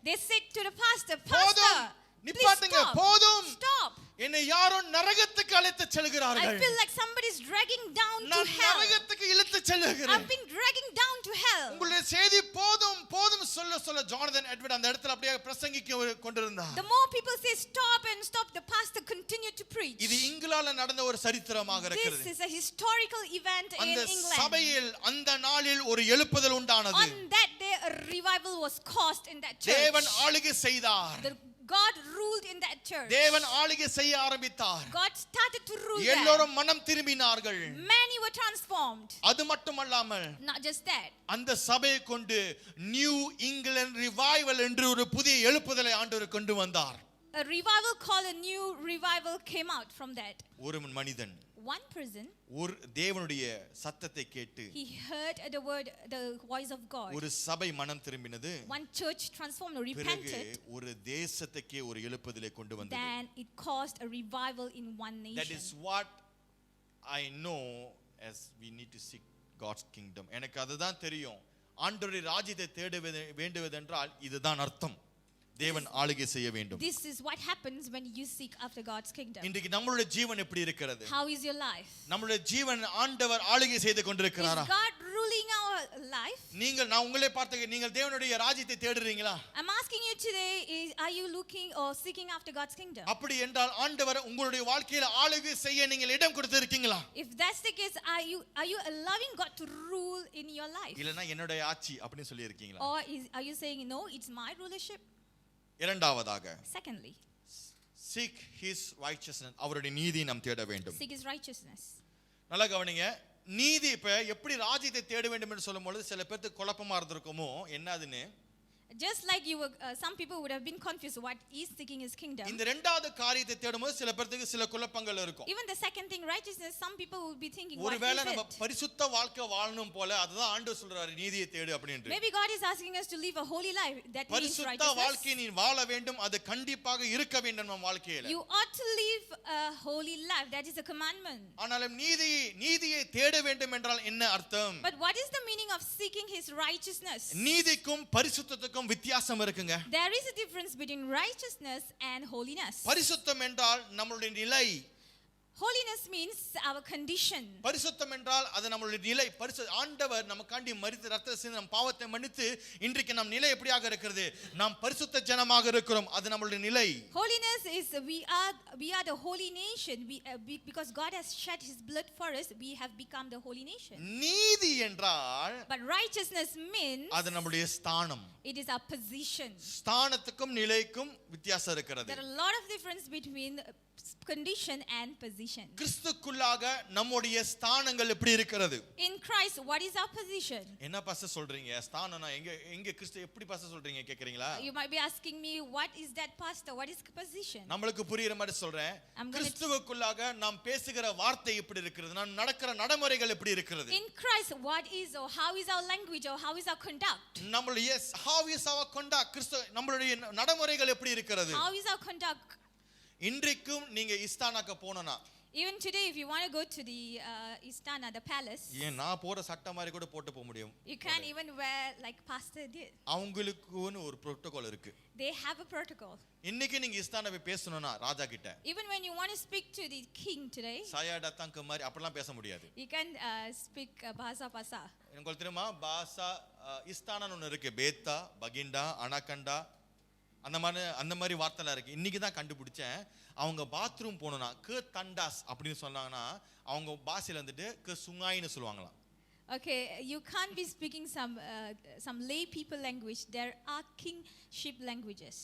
They said to the pastor, போதும், நிப்பாட்டுங்க, போதும், stop. என்னை யாரோ நரகத்துக்கு அழைத்து I செல்கிறார்கள். feel like somebody is dragging down to நான் hell. நரகத்துக்கு இழுத்து செல்கிறேன். I've been dragging down to hell. உங்களுடைய செய்தி போதும் போதும் சொல்ல ஜானதன் எட்வர்ட் அந்த இடத்துல அப்படியே பிரசங்கிக்க கொண்டிருந்தார். The more people say stop and stop, the pastor continued to preach. இது இங்கிலாந்துல நடந்த ஒரு சரித்திரமாக This இருக்கிறது. is a historical event in அந்த England. சபையில் அந்த நாளில் ஒரு எழுப்புதல் உண்டானது. On that day, a revival was caused in that church. தேவன் ஆளுகை செய்தார். God ruled in that church. தேவன் ஆளுகை செய்ய ஆரம்பித்தார். God started to rule there. எல்லோரும் மனம் திரும்பினார்கள். Many were transformed. அது மட்டுமல்லாமல் Not just that. அந்த சபையை கொண்டு நியூ இங்கிலாந்து ரிவைவல் என்று ஒரு புதிய எழுப்புதலை ஆண்டவர் கொண்டு வந்தார். A revival called a new revival came out from that. ஒரு மனிதன் One person, ஒரு தேவனுடைய சத்தத்தை கேட்டு he heard the voice of God. ஒரு சபை மனம் திரும்பினது. One church transformed or பிறகு repented. ஒரு தேசத்துக்கே ஒரு எழுப்புதலை கொண்டு வந்தது. Then it caused a revival in one nation. That is what I know as we need to seek God's kingdom. எனக்கு அதுதான் தெரியும். ஆண்டவருடைய ராஜ்யத்தை தேட வேண்டுவதென்றால் இதுதான் அர்த்தம். தேவன் ஆளுகை செய்ய வேண்டும். This is what happens when you seek after God's kingdom. இன்றைக்கு நம்மளுடைய ஜீவன் எப்படி இருக்கிறது? How is your life? நம்மளுடைய ஜீவன் ஆண்டவர் ஆளுகை செய்து கொண்டிருக்கிறாரா? Is God ruling our life? நான் உங்களை பார்த்து நீங்கள் தேவனுடைய ராஜ்யத்தை தேடுறீங்களா? I'm asking you today, are you looking or seeking after God's kingdom? அப்படி என்றால் ஆண்டவர் உங்களுடைய வாழ்க்கையில ஆளுகை செய்ய நீங்கள் இடம் கொடுத்திருக்கீங்களா? If that's the case, are you allowing God to rule in your life? இல்லனா என்னுடைய ஆட்சி அப்படி சொல்லி இருக்கீங்களா? Or are you saying no, it's my rulership? இரண்டாவதாக, Secondly, seek his righteousness. அவருடைய நீதியை நாம் தேட வேண்டும். seek his righteousness. நல்லா கவனிங்க. நீதி இப்ப எப்படி ராஜ்யத்தை தேட வேண்டும் என்று சொல்லும்போது சில பேருக்கு குழப்பமா இருந்திருக்குமோ என்னதுன்னு. Just like you were, some people would have been confused what is seeking his kingdom. இந்த இரண்டாவது காரியத்தை தேடும்போது சில பேருக்கு சில குழப்பங்கள் இருக்கும். Even the second thing, righteousness, some people will be thinking, what ஒருவேளை is நம்ம it? பரிசுத்த வாழ்க்கை வாழணும் போல அதுதான் ஆண்டவர் சொல்றாரு நீதியை தேடு அப்படினு. Maybe God is asking us to live a holy life. That means பரிசுத்த righteousness. வாழ்க்கை நீ வாழ வேண்டும், அது கண்டிப்பாக இருக்க வேண்டும் நம்ம வாழ்க்கையில. You ought to live a holy life. That is a commandment. ஆனாலும் நீதியை தேட வேண்டும் என்றால் என்ன அர்த்தம்? But what is the meaning of seeking his righteousness? நீதிக்கும் பரிசுத்தத்துக்கும் வித்தியாசம் இருக்குங்க. There is a difference between righteousness and holiness. பரிசுத்தம் என்றால் நம்மளுடைய நிலை. Holiness means our condition. பரிசுத்தம் என்றால் அது நம்மளுடைய நிலை. ஆண்டவர் நமக்காண்டி மரித்து ரத்தத்தை சிந்தி நம் பாவத்தை மன்னித்து இன்றைக்கு நம் நிலை எப்படியாக இருக்கிறது? நாம் பரிசுத்த ஜனமாக இருக்கிறோம். அது நம்மளுடைய நிலை. Holiness is we are the holy nation. Because God has shed his blood for us, we have become the holy nation. நீதி என்றால் But righteousness means அது நம்முடைய ஸ்தானம். it is our position. ஸ்தானத்துக்கும் நிலைக்கும் வித்தியாசம் இருக்கிறது. There are a lot of difference between condition and position. கிறிஸ்துக்குள்ளாக நம்முடைய ஸ்தானங்கள் எப்படி இருக்கிறது? In Christ, what is our position? என்ன பாஸ்டர் சொல்றீங்க? ஸ்தானம்னா எங்க கிறிஸ்து எப்படி பாஸ்டர் சொல்றீங்க கேக்குறீங்களா? You might be asking me, what is that, pastor? What is position? நம்மளுக்கு புரியுற மாதிரி சொல்றேன். கிறிஸ்துவுக்குள்ளாக நாம் பேசுகிற வார்த்தை எப்படி இருக்கிறது? நாம் நடக்கிற நடைமுறைகள் எப்படி இருக்கிறது? In Christ, what is or how is our language or how is our conduct? நம்மளுடைய how is our conduct? கிறிஸ்து நம்மளுடைய நடைமுறைகள் எப்படி இருக்கிறது? How is our conduct? இன்றைக்கும் நீங்க இஸ்தானாக்கு போனனா, even today if you want to go to the Istana, the palace, ஏன் நான் போற சட்டை மாதிரி கூட போட்டு போக முடியும். you can't even wear like pastor did. அவங்களுக்குன்னு ஒரு புரோட்டோகால் இருக்கு. They have a protocol. இன்னைக்கு நீங்க இஸ்தானாவை பேசணும்னா ராஜா கிட்ட, Even when you want to speak to the king today, சாயாடா தங்க மாதிரி அப்பலாம் பேச முடியாது. you can speak bahasa pasa. உங்களுக்கு தெரியுமா பாசா இஸ்தானான்னு ஒன்று இருக்கு. பேத்தா, பகிண்டா, அனகண்டா, அந்த மாதிரி வார்த்தைலாம் இருக்கு. இன்னைக்கு தான் கண்டுபிடிச்சேன். அவங்க பாத்ரூம் போகணும்னா க தண்டாஸ் அப்படின்னு சொன்னாங்கன்னா அவங்க பாஷையில் வந்துட்டு க சுங்காயின்னு சொல்லுவாங்களாம். Okay, you can't be speaking some lay people language. There are kingship languages.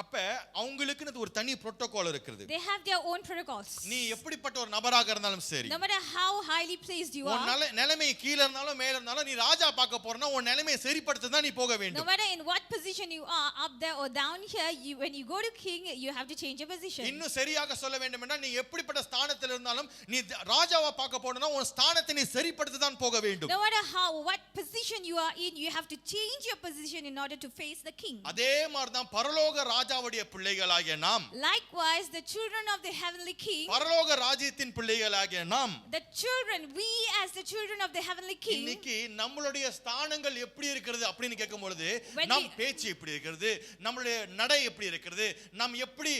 அப்ப அவங்களுக்குன்னு ஒரு தனி புரோட்டோகால் இருக்குது. They have their own protocols. நீ எப்படிப்பட்ட ஒரு நபராக இருந்தாலும் சரி, No matter how highly placed you உன் are, நிலைமை கீழ இருந்தாலும் மேல இருந்தாலும் நீ ராஜா பார்க்க போறனா உன் நிலைமையை சரிப்படுத்த தான் நீ போக no வேண்டும். matter in what position you are, up there or down here, when you go to king, you have to change your position. இன்னும் சரியாக சொல்ல வேண்டும் என்றால் நீ எப்படிப்பட்ட ஸ்தானத்தில் இருந்தாலும் நீ ராஜாவை பார்க்க போறனா உன் ஸ்தானத்தை நீ சரிப்படுத்த தான் போக வேண்டும். No matter what position you are in, you have to change your position in order to face the king. அதே மாதிரி தான் பரலோக ராஜாவுடைய பிள்ளைகளாகிய நாம், Likewise, the children of the heavenly king, பரலோக ராஜ்யத்தின் பிள்ளைகளாகிய நாம், the children, we as the children of the heavenly king, இன்னைக்கு நம்மளுடைய ஸ்தானங்கள் எப்படி இருக்கிறது அப்படின்னு கேட்கும் பொழுது When நம் we- பேச்சு எப்படி இருக்கிறது, நம்மளுடைய நடை எப்படி இருக்கிறது, நாம் எப்படி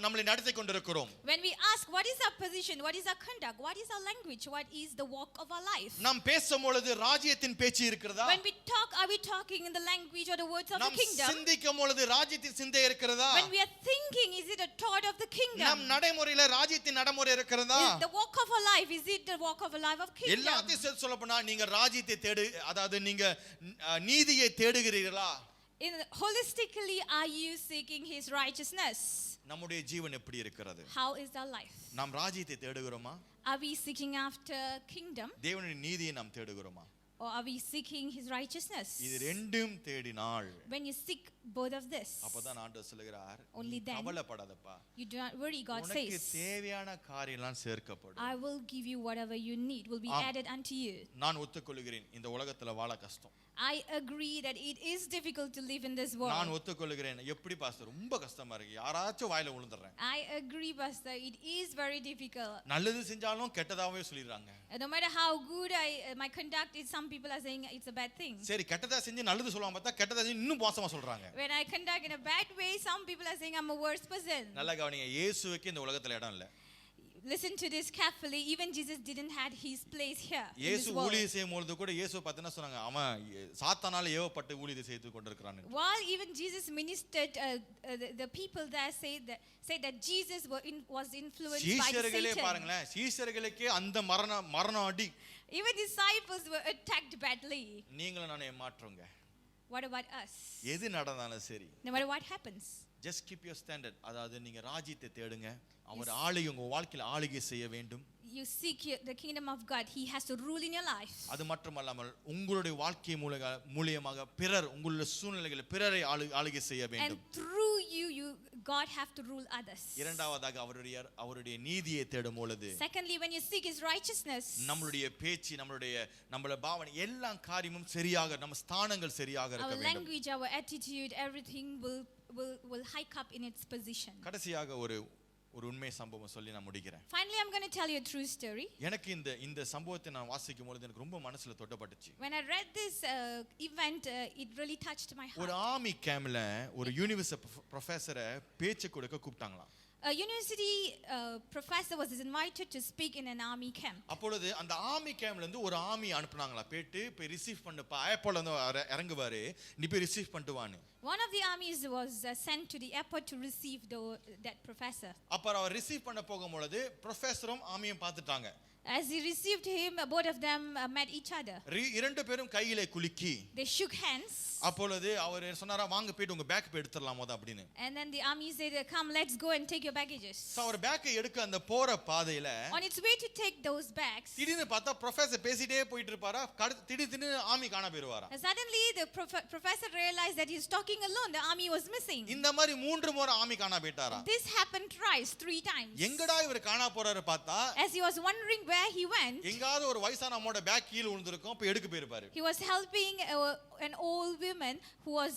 நம்மளை நடத்தி கொண்டிருக்கிறோம். when we ask what is our position, what is our conduct, what is our language, what is the walk of our life, நாம் பேசும் பொழுது ராஜ்யத்தின் பேச்சு இருக்கிறதா? when we talk, are we talking in the language or the words of the நாம் kingdom? சிந்திக்கும் பொழுது ராஜ்யத்தின் சிந்தை இருக்கிறதா? When we are thinking, is it a thought of the kingdom? நம் நடைமுறையில ராஜ்யத்தின் நடைமுறை இருக்கிறதா? Is the walk of our life, is it the walk of a life of kingdom? எல்லாத்தையும் சேர்த்து சொல்ல போனா நீங்க ராஜ்யத்தை தேடு, அதாவது நீங்க நீதியை தேடுகிறீர்களா? Holistically, are you seeking his righteousness? நம்முடைய ஜீவன் எப்படி இருக்கிறது? How is our life? நாம் ராஜ்யத்தை தேடுகிறோமா? Are we seeking after kingdom, தேவனுடைய நீதியை நாம் தேடுகிறோமா? or are we seeking his righteousness? இது ரெண்டும் தேடினால் When you seek both of this, அப்பதான் ஆண்டவர் சொல்லுகிறார், Only நீ then கவலைப்படாதப்பா, you do not worry. God உனக்கு says, தேவையான காரியம்லாம் சேர்க்கப்படும். I will give you whatever you need, will be added unto you. நான் ஒத்துக்கொள்கிறேன், இந்த உலகத்துல வாழ கஷ்டம். I agree that it is difficult to live in this நான் world. ஒத்துக்கொள்கிறேன். எப்படி பாஸ்டர் ரொம்ப கஷ்டமா இருக்கு, யாராச்சும் வாயில விழுந்துறேன். I agree, Pastor, it is very difficult. நல்லது செஞ்சாலும் கெட்டதாவே சொல்லிடுறாங்க. No matter how good my conduct is, some people are saying it's a bad thing. சரி, கெட்டதா செஞ்சு நல்லது சொல்லுவாங்க, பார்த்தா கெட்டதா செஞ்சு இன்னும் மோசமா சொல்றாங்க. When I conduct in a bad way, some people are saying I'm a worse person. நல்லா கவனிங்க, இயேசுவுக்கு இந்த உலகத்துல இடம் இல்ல. Listen to this carefully. Even Jesus didn't had his place here in this இயேசு world. ஊழியம் செய்யும் பொழுது கூட இயேசு பார்த்தீங்கன்னா சொன்னாங்க, அவன் சாத்தானால ஏவப்பட்டு ஊழியத்தை செய்து கொண்டிருக்கிறான். While even Jesus ministered, the people there said that Jesus was influenced by சீஷர்களே Satan. பாருங்களேன், சீஷர்களுக்கே அந்த மரணம் அடி. Even disciples were attacked badly. நீங்களும் நானே மாற்றுங்க. What about us? எது நடந்தாலும் சரி, No matter what happens, just keep your standard. அதாவது நீங்க ராஜ்யத்தை தேடுங்க, அவர் ஆளுகை உங்க வாழ்க்கையில ஆளுகை செய்ய வேண்டும். you seek the kingdom of God. He has to rule in your life. அது மட்டுமல்லாமல் உங்களுடைய வாழ்க்கை மூலமாக பிறர், உங்களுடைய சூழ்நிலைகளை பிறரை ஆளுகை செய்ய And வேண்டும். through you God have to rule others. இரண்டாவதாக அவருடைய நீதியை தேடும் பொழுது, Secondly, when you seek his righteousness, நம்மளுடைய பேச்சு, நம்மளுடைய பாவனை எல்லாம் காரியமும் சரியாக, நம்ம ஸ்தானங்கள் சரியாக our இருக்க வேண்டும். language, our attitude, everything will hike up in its position. கடைசியாக ஒரு உண்மை சம்பவம் சொல்லி நான் முடிக்கிறேன். Finally, I'm going to tell you a true story. எனக்கு இந்த சம்பவத்தை நான் வாசிக்கும் பொழுது எனக்கு ரொம்ப மனசுல தொட்டப்பட்டுச்சு. When I read this event, it really touched my ஒரு heart. ஆர்மி கேம்ப்ல ஒரு யூனிவர்சிட்டி ப்ரொஃபசரை பேச்சு கொடுக்க கூப்பிட்டாங்களாம். A university professor was invited to speak in an army camp. அப்பொழுது அந்த ஆர்மி கேம்ப்ல இருந்து ஒரு ஆர்மி அனுப்புனாங்களா, போய் ரிசீவ் பண்ணப்பா ஏர்போர்ட்ல வந்து இறங்குவாரு, நீ போய் ரிசீவ் பண்ணிட்டு வான்னு. One of the armies was sent to the airport to receive that professor. அப்புறம் அவர் ரிசீவ் பண்ண போகும்பொழுது ப்ரொஃபஸரும் ஆர்மியும் பார்த்துட்டாங்க. As he received him, both of them met each other. இரண்டு பேரும் கையிலே குலுக்கி They shook hands. அப்பொழுது அவர் சொன்னாரா, வாங்க போயிட்டு உங்க பேக் போய் எடுத்துடலாம் போது அப்படின்னு. And then the army said, come, let's go and take your baggages. So அவர் பேக்கை எடுக்க அந்த போற பாதையில On its way to take those bags, திடீர்னு பார்த்தா ப்ரொஃபஸர் பேசிட்டே போயிட்டு இருப்பாரா, திடீர்னு ஆர்மி காண போயிருவாரா. suddenly the professor realized that he's talking alone. The army was missing. இந்த மாதிரி 3 முறை ஆர்மி காண போயிட்டாரா. This happened twice, 3 times. எங்கடா இவர் காண போறாரு பார்த்தா, As he was wondering where he went, எங்காவது ஒரு வயசான அம்மாவோட பேக் கீழ விழுந்திருக்கும், போய் எடுக்க போயிருப்பாரு. he was helping an old woman who was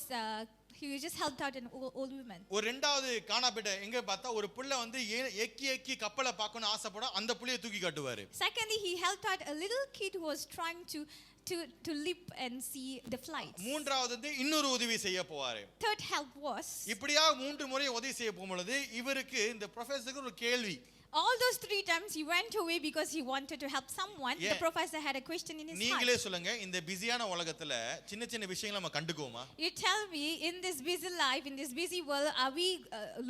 he just helped out an old woman. ஒரு ரெண்டாவது காணாபேட்ட எங்க பார்த்தா, ஒரு புள்ள வந்து எக்கி கப்பலை பார்க்கணும் ஆசைப்படும், அந்த புள்ளைய தூக்கி காட்டுவாரு. Secondly, he helped out a little kid who was trying to leap and see the flights. மூன்றாவது வந்து இன்னொரு உதவி செய்ய போவாரு. Third help was, இப்படியா 3 முறை உதவி செய்ய போகும்பொழுது இவருக்கு இந்த ப்ரொஃபஸருக்கு ஒரு கேள்வி. all those 3 times he went away because he wanted to help someone. Yeah. The professor had a question in his நீங்களே heart. சொல்லுங்க, இந்த பிஸியான உலகத்துல சின்ன சின்ன விஷயங்களை நம்ம கண்டுக்குவோமா? You tell me, in this busy life, in this busy world, are we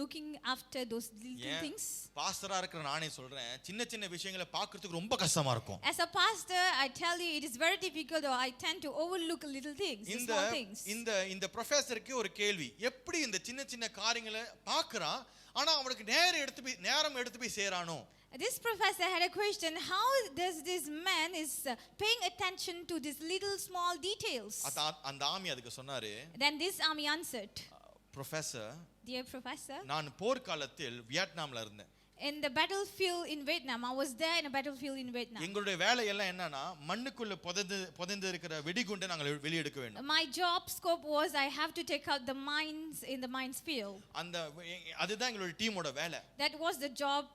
looking after those little things? பாஸ்டரா இருக்கிற நானே சொல்றேன், சின்ன சின்ன விஷயங்களை பார்க்கிறதுக்கு ரொம்ப கஷ்டமா இருக்கும். As a pastor, I tell you, it is very difficult, or I tend to overlook little things, the small things. இந்த ப்ரொஃபஸருக்கு ஒரு கேள்வி, எப்படி இந்த சின்ன சின்ன காரியங்களை பார்க்கறான், ஆனா அவனுக்கு நேரம் எடுத்து போய் சேரானோ. This professor had a question, how does this man is paying attention to these little small details? அந்த ஆமி அதுக்கு சொன்னாரு, Then this army answered, professor, dear professor, நான் போர்க்காலத்தில் வியட்நாம்ல இருந்தேன். in the battlefield in Vietnam, I was there in a battlefield in Vietnam. எங்களுடைய வேலை எல்லாம் என்னன்னா, மண்ணுக்குள்ள புதைந்து இருக்கிற வெடிகுண்டை நாங்கள் வெளிய எடுக்க வேண்டும். My job scope was I have to take out the mines in the mines field. அதுதான் எங்களுடைய டீமோட வேலை. That was the job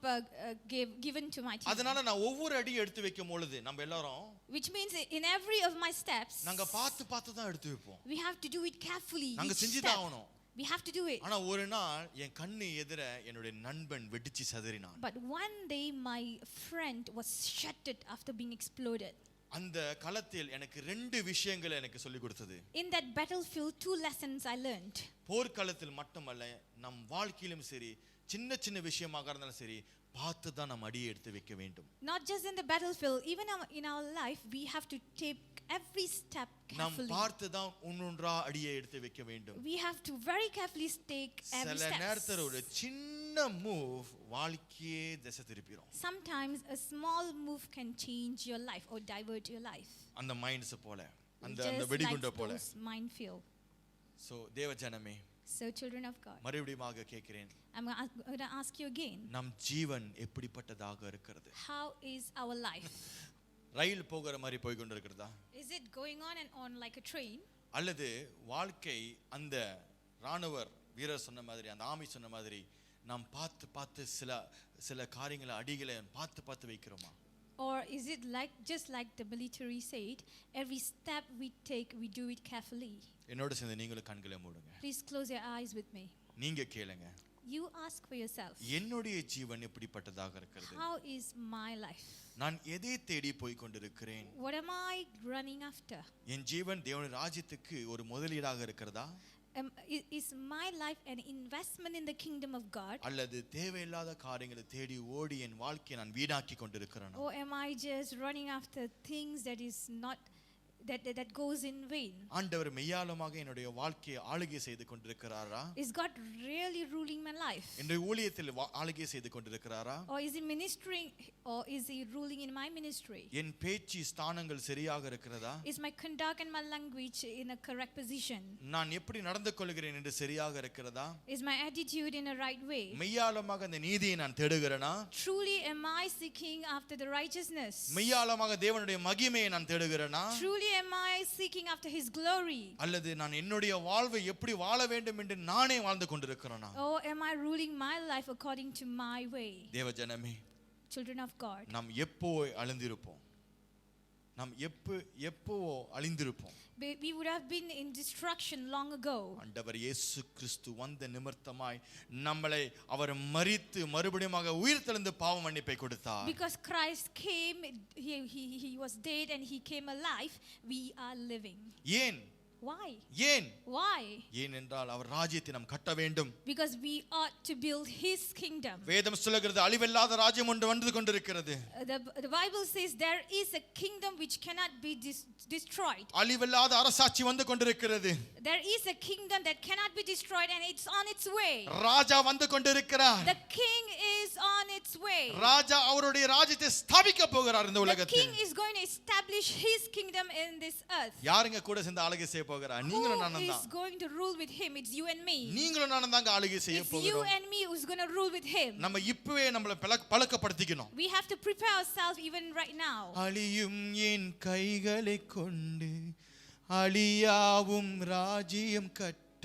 given to my team. அதனால நான் ஒவ்வொரு அடி எடுத்து வைக்கும் பொழுது நம்ம எல்லாரும், Which means in every of my steps, நாங்க பார்த்து தான் எடுத்து வைப்போம். we have to do it carefully. நாங்க each செஞ்சு step. தான் ஆகணும். We have to do it. ஆனா ஒரு நாள் என் கண்ணு எதிர என்னுடைய நண்பன் வெடிச்சு சிதறினான். But one day my friend was shattered after being exploded. அந்த களத்தில் எனக்கு 2 விஷயங்களை எனக்கு சொல்லி கொடுத்தது. In that battlefield, 2 lessons I learned. போர்க்களத்தில் மட்டுமல்ல, நம் வாழ்க்கையிலும் சரி, சின்ன சின்ன விஷயமாக இருந்தாலும் சரி, பார்த்து தான் நம்ம அடியை எடுத்து வைக்க வேண்டும். Not just in the battlefield, even in our life, we have to take every step நாம் carefully. பார்த்து தான் ஒன்றொன்றா அடியை எடுத்து வைக்க வேண்டும். We have to very carefully take every சில step. நேரத்துல ஒரு சின்ன மூவ் வாழ்க்கையே திசை திருப்பிடும். Sometimes a small move can change your life or divert your life. அந்த மைண்ட்ஸ் போல, அந்த Just வெடிகுண்ட like போல. those minefield. சோ தேவஜனமே, So children of God, மறுபடியும் கேட்கிறேன், I'm going to ask you again, நம் ஜீவன் எப்படிப்பட்டதாக இருக்கிறது? how is our life? ரயில் போகிற மாதிரி போய் கொண்டிருக்கிறதா, Is it going on and on like a train? அல்லது வாழ்க்கை அந்த ராணுவர் வீரர் சொன்ன மாதிரி, அந்த ஆமி சொன்ன மாதிரி, நாம் பார்த்து சில காரியங்களை அடிகளை பார்த்து வைக்கிறோமா? Or is it just like the military said, every step we take, we do it carefully? என்னோட சேர்ந்து நீங்களும் கண்களை மூடுங்க. Please close your eyes with me. நீங்க கேளுங்க, You ask for yourself, என்னுடைய ஜீவன் எப்படிப்பட்டதாக இருக்கிறது? how is my life? நான் எதை தேடி போய் கொண்டிருக்கிறேன்? What am I running after? என் ஜீவன் தேவனுடைய ராஜ்யத்துக்கு ஒரு முதலீடாக இருக்கிறதா, Is my life an investment in the kingdom of God? அல்லது தேவையில்லாத காரியங்களை தேடி ஓடி என் வாழ்க்கையை நான் வீணாக்கி கொண்டிருக்கிறேனா? Or am I just running after things that is not that goes in vain? ஆண்டவர் மெய்யாலுமாக என்னுடைய வாழ்க்கையை ஆளுகை செய்து கொண்டிருக்கிறாரா? Is God really ruling my life? என்னுடைய ஊழியத்தில் ஆளுகை செய்து கொண்டிருக்கிறாரா? Or is he ministering, or is he ruling in my ministry? என் பேச்சு ஸ்தானங்கள் சரியாக இருக்கிறதா? Is my conduct and my language in a correct position? நான் எப்படி நடந்து கொள்கிறேன் என்று சரியாக இருக்கிறதா? Is my attitude in a right way? மெய்யாலுமாக அந்த நீதியை நான் தேடுகிறேனா? Truly am I seeking after the righteousness? மெய்யாலுமாக தேவனுடைய மகிமையை நான் தேடுகிறேனா? Truly am I seeking after his glory? அல்லது நான் என்னுடைய வாழ்வை எப்படி வாழ வேண்டும் என்று நானே வாழ்ந்து கொண்டிருக்கிறேனா? Or am I ruling my life according to my way? தேவஜனமே, Children of God, நாம் எப்போ அழுந்திருப்போம்? நாம் எப்போ அழிந்திருப்போம். We would have been in destruction long ago. ஆண்டவர் இயேசு கிறிஸ்து வந்த நிமித்தமாய் நம்மளை அவர் மரித்து மறுபடியுமாக உயிர்த்தெழுந்து பாவ மன்னிப்பை கொடுத்தார். Because Christ came, he was dead and he came alive, we are living. ஏன்? Why? ஏன்? Why? ஏனென்றால் அவர் ராஜ்யத்தை நாம் கட்ட வேண்டும். Because we ought to build his kingdom. வேதம் சொல்லுகிறது அழிவில்லாத ராஜ்யம் ஒன்று வந்து கொண்டிருக்கிறது. The Bible says there is a kingdom which cannot be destroyed. அழிவில்லாத அரசாட்சி வந்து கொண்டிருக்கிறது. There is a kingdom that cannot be destroyed and it's on its way. ராஜா வந்து கொண்டிருக்கிறார். The king is on its way. ராஜா அவருடைய ராஜ்யத்தை ஸ்தாபிக்க போகிறார் இந்த The உலகத்தில். king is going to establish his kingdom in this earth. யாருங்க கூட சேர்ந்து ஆளுகை செய்ய போகிறார்? நீங்களும் நானும் Who தான். is going to rule with him? It's you and me. நீங்களும் நானும் தான் ஆளுகை செய்ய It's you போகிறோம். and me who's going to rule with him. நம்ம இப்பவே நம்மளை பழக்கப்படுத்திக்கணும். We have to prepare ourselves even right now. அழியும் என் கைகளை கொண்டு அழியாவும் ராஜ்யம் கட்ட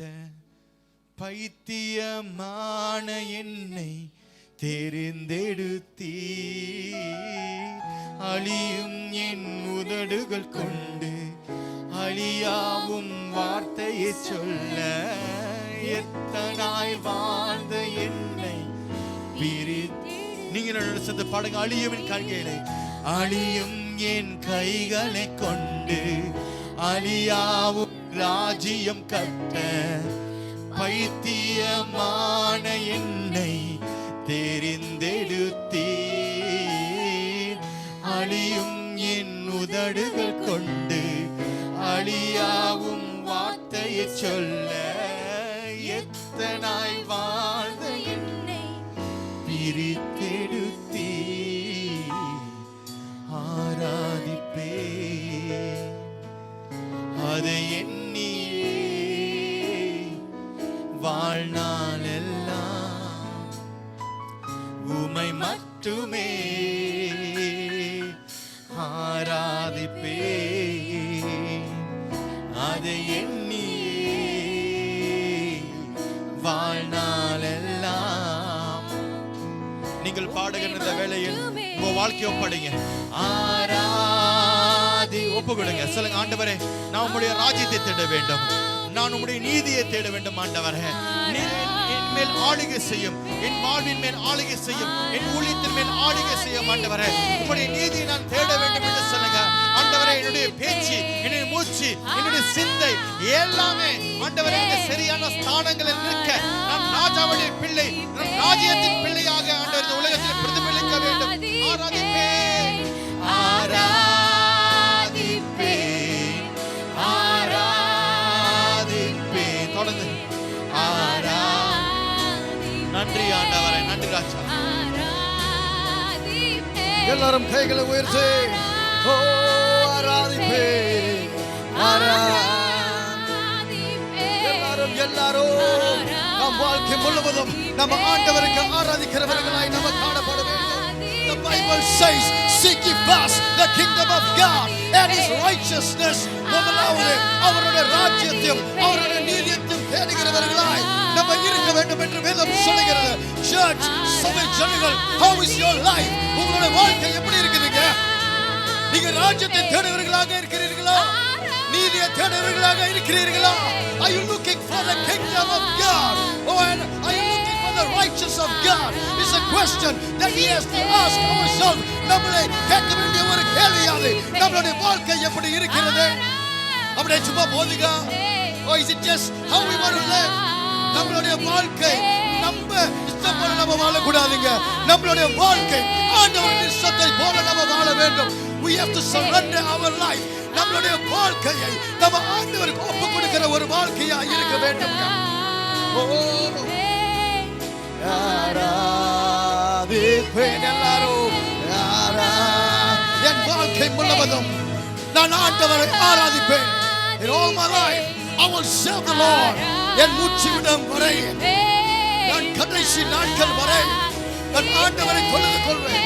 பைத்தியமான என்னை தெரிந்தெடுத்தீ. அழியும் என் உதடுகள் கொண்டு அழியாவும் வார்த்தையை சொல்ல எத்தனாய் வாழ்ந்த என்னை பிரித்து. நீங்க நடந்த பாடுங்க. அழியும் என் கைகளை, அழியும் என் கைகளை கொண்டு அழியாவும் ராஜ்யம் கட்ட பைத்தியமான என்னை தெரிந்தெடுத்தீர். அழியும் என் உதடுகள் கொண்டு அழியாவும் வார்த்தையை சொல்ல எத்தனாய் வாழ்ந்த என்னை பிரித்தெடுத்தீர். ஆராதிப்பே அதை எண்ணியே வாழ்நாளெல்லாம் உமை மட்டுமே ஆராதிப்பே அதை எண்ணியே வாழ்நாளெல்லாம். நீங்கள் பாடுகின்ற இந்த வேளையில் உங்க வாழ்க்கையை ஒப்படைங்க. ஆராதி ஒப்பு கொடுங்க. சொல்லுங்க, ஆண்டவரே நான் உம்முடைய ராஜ்யத்தை தேட வேண்டும், நான் உம்முடைய நீதியை தேட வேண்டும். ஆண்டவரே நீர் என் மேல் ஆளுகை செய்யும், என் வாழ்வின் மேல் ஆளுகை செய்யும், என் ஊழியத்தின் மேல் ஆளுகை செய்யும். ஆண்டவரே உம்முடைய நீதியை நான் தேட வேண்டும் என்று சொல்லுங்க. ஆண்டவரே என்னுடைய பேச்சு, என்னுடைய மூச்சு, என்னுடைய சிந்தை எல்லாமே ஆண்டவரே சரியான ஸ்தானங்களில் நிற்க நான் ராஜாவுடைய பிள்ளை, நான் ராஜ்யத்தின் பிள்ளையாக ஆண்டவர் இந்த உலகத்தில் பிரதிபலிக்க வேண்டும். ஆராதிப்பேன், ஆராதிப்பேன், ஆராதிப்பேன். தொடர்ந்து நன்றி ஆண்டவரே, நன்றி ராஜா. எல்லாரும் கைகளை உயர்த்தி ஓ ஆராதிப்பேன், எல்லாரும் நம் வாழ்க்கை முழுவதும் நம்ம ஆண்டவருக்கு ஆராதிக்கிறவர்களாய் நம்ம காணப்பட வேண்டும். The Bible says, seek ye first the kingdom of God and his righteousness. முதலாவது அவருடைய ராஜ்யத்தையும் அவருடைய நீதியையும் தேடுகிறவர்களாய் நம்ம இருக்க வேண்டும் என்று வேதம் சொல்லுகிறது. Church, சபை ஜனங்கள், how is your life? உங்களுடைய வாழ்க்கை எப்படி இருக்குதுங்க? நீங்க ராஜ்யத்தை தேடுகிறவர்களாக இருக்கிறீர்களா? நீதியை தேடுகிறவர்களாக இருக்கிறீர்களா? Are you looking for the kingdom of God? Or are you looking for the righteousness of God? It's a question that we have to ask ourselves. நம்மளை கேட்க வேண்டிய ஒரு கேள்வியாது. நம்மளுடைய வாழ்க்கை எப்படி இருக்கிறது? அப்படியே சும்மா போதுங்க? Or is it just how we want to live? நம்மளுடைய வாழ்க்கை நம்ம இஷ்டம் போல நம்ம வாழக்கூடாதுங்க. நம்மளுடைய வாழ்க்கை ஆண்டவரின் இஷ்டத்தை போல நம்ம வாழ வேண்டும். We have to surrender our life. நம்மளுடைய வாழ்க்கையை நம்ம ஆண்டவருக்கு ஒப்பு கொடுக்கிற ஒரு வாழ்க்கையா இருக்க வேண்டும். எல்லாரும் என் வாழ்க்கை முழுவதும் நான் ஆண்டவரை ஆராதிப்பேன். In all my life I will serve the Lord. என் மூச்சு விடும் வரை, நான் கடைசி நாட்கள் வரை நான் ஆண்டவரை தொழுது கொள்வேன்.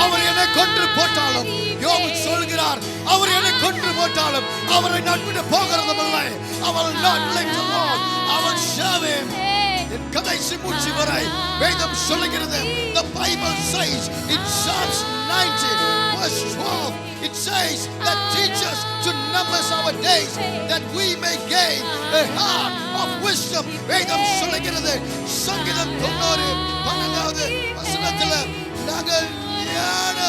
அவர் என்னை கொன்று போட்டாலும், யோபு சொல்கிறார், அவர் என்னை கொன்று போட்டாலும் அவரை நான் விட்டு போகிறதும் இல்லை. அவள் நான் அவள் சேவேன் என் கடைசி மூச்சு வரை. வேதம் சொல்லுகிறது. The Bible says in Psalms 90 verse 12, it it says that teach us to number our days that we may gain a heart of wisdom. வேதம் சொல்லுகிறது சங்கீதம் 90:12 வசனத்தில் நாங்கள் ஞான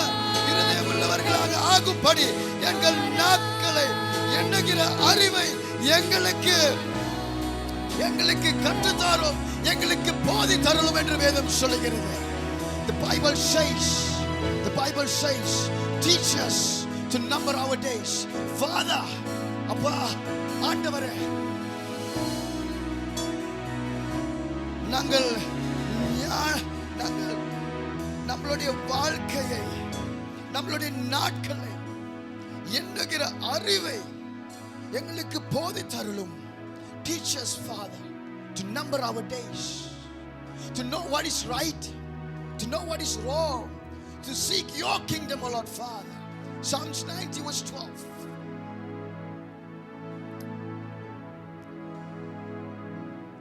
இருதயம் உள்ளவர்களாக ஆகும்படி எங்கள் நாட்களை எண்ணுகிற அறிவை எங்களுக்கு கற்றுத்தாரும், எங்களுக்கு போதி தரலும் என்று வேதம் சொல்லுகிறது. The Bible says teach us to number our days. Father, அப்பா ஆண்டவரே, நாங்கள் நம்மளுடைய வாழ்க்கையை, நம்மளுடைய நாட்களை எண்ணுகிற அறிவை எங்களுக்கு போதி தரலும். Teach us, Father, to number our days, to know what is right, to know what is wrong, to seek your kingdom, O Lord Father. Psalms 90:12.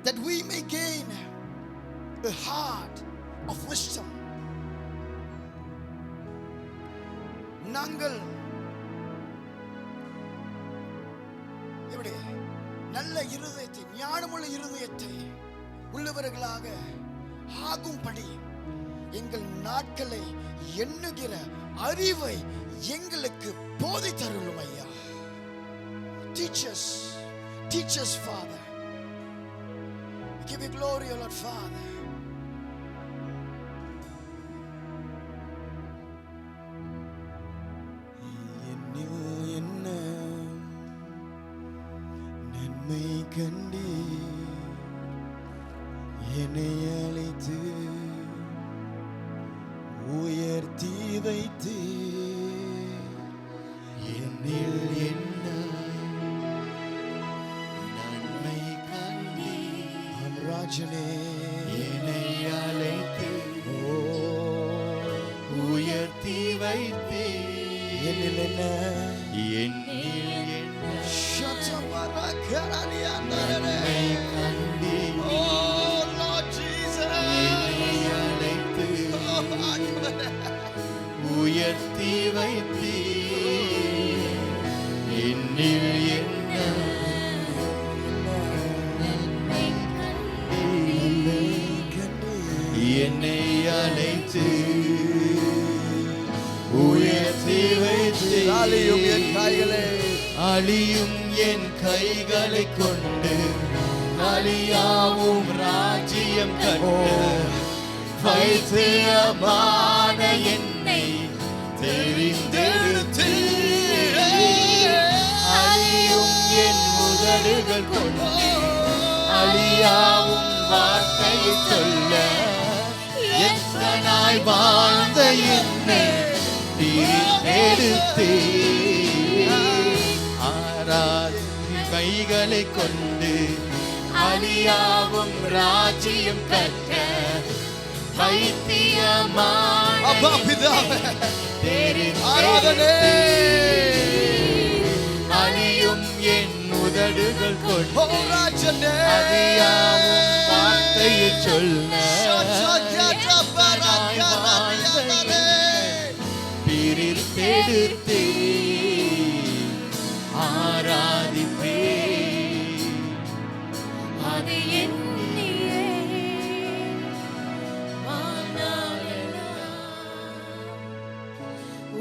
That we may gain a heart of wisdom. நாங்கள் எப்படி நல்ல இருதயத்தை, ஞானமுள்ள இருதயத்தை உள்ளவர்களாக ஆகும்படி எங்கள் நாட்களை எண்ணுகிற அறிவை எங்களுக்கு போதி தருளும் ஐயா. Teach us, Father. We give you glory, O Lord Father. கண்டி என்னை அழைத்து உயர்த்தி வைத்து என்னில் என்ன நன்மை கண்டி ராஜனே என்னை அழைத்து உயர்த்தி வைத்து என்னில் என்ன உயர்த்தி வைத்தி என்னில் என்ன என்னை அழைத்து உயர்த்தி வைத்து அழியும் என் கைகளை கொண்டு அழியாவும் ராஜ்யம் கண்டு வைத்தியமான என்னை தெரிந்தெடுத்து அழியும் என் உதடுகள் கொண்டு அழியாவும் வார்த்தையை சொல்ல எத்தனாய் வாழ்ந்த என்னை எடுத்து கைகளை கொண்டு அழியாவும் ராஜ்யம் கட்ட வைத்தியமான அழியும் என் உதடுகள் கொண்டு அழியாவும் வார்த்தையை சொல்ல பிரித்தெடுத்து ஆராதிப்பே அது என்னையே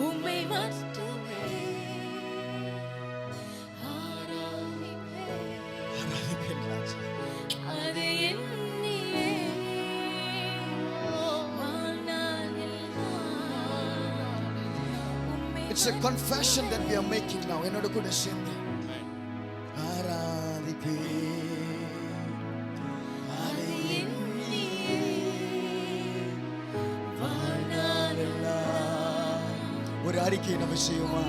உம்மை மட்டுமே ஆராதிப்பே அது என்னையே It's a confession that we are making now. என்னோட கூட சேர்ந்து ஆராதிப்பே அது என்னையே ஒரு அறிக்கை நம்ம செய்வோமா?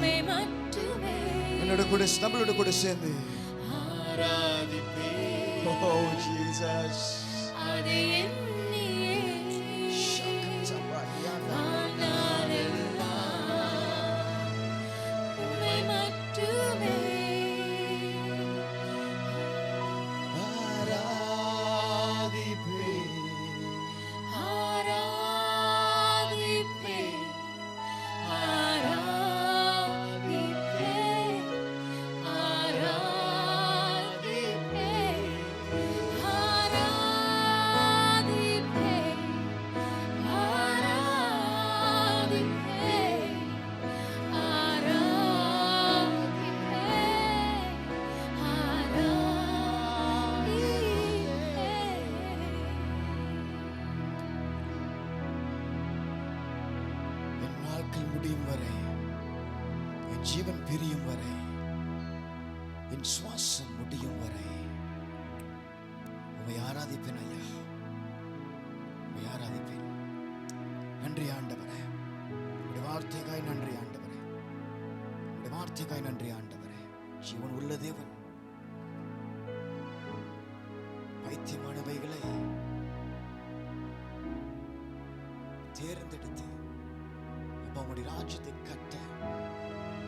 என்னோட கூட நம்மளோட கூட சேர்ந்து ஆராதிப்பே Oh Jesus அது என்னையே நாட்கள் முடியும் வரை, என் ஜீவன் பிரியும் வரை, என் சுவாசம் முடியும் வரை உம்மை ஆராதிப்பேன் ஐயா, உம்மை ஆராதிப்பேன். நன்றி ஆண்டவரே, உடைய வார்த்தைக்காய் நன்றி ஆண்டவரே, உடைய வார்த்தைக்காய் நன்றி ஆண்டவரே. ஜீவன் உள்ள தேவன் பைத்தியமானவைகளை தேர்ந்தெடுத்து அப்ப உங்களுடைய ராஜ்யத்தை கட்ட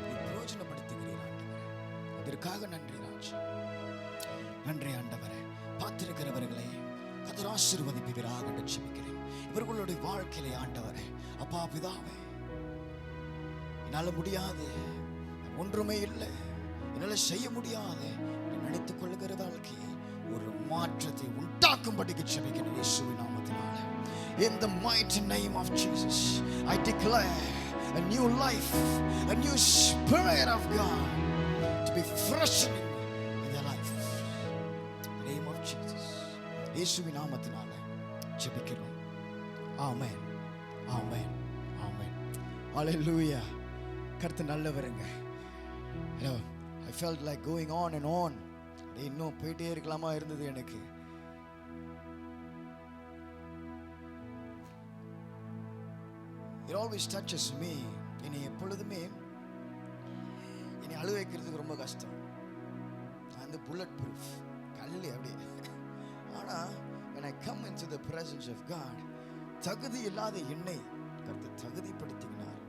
நீ பிரயோஜனப்படுத்துகிறீர் ஆண்டவரே. அதற்காக நன்றி ராஜ், நன்றி ஆண்டவரே. பார்த்திருக்கிறவர்களை கர்த்தர் ஆசீர்வதிப்பீராக என்று ஜெபிக்கிறேன். இவர்களுடைய வாழ்க்கையிலே ஆண்டவரே, அப்பா பிதாவே, என்னால முடியாது, ஒன்றுமே இல்லை, என்னால செய்ய முடியாது நினைத்துக் கொள்ளுகிற வாழ்க்கையை ஒரு மாற்றத்தை உண்டாக்கும்படிக்கு ஜெபிக்கிறேன் இயேசுவின் நாமத்தினால. In the mighty name of Jesus, I declare a new life, a new spirit of God to be freshening in their life. In the name of Jesus, இயேசுவின் நாமத்தினால ஜெபிக்கிறோம். ஆமென், ஆமென், ஆமென். Hallelujah. கர்த்தர் நல்லவருங்க. I felt like going on and on. இன்னும் போயிட்டே இருக்கலாமா இருந்தது எனக்கு. It always touches me. என்னை எப்பொழுதுமே என்னை அழுவ வைக்கிறதுக்கு ரொம்ப கஷ்டம். அந்த புல்லட் ப்ரூஃப் கல்லு அப்படியே. ஆனால் when I come into the presence of God, தகுதி இல்லாத என்னை கர்த்தர் தகுதிப்படுத்தினார்.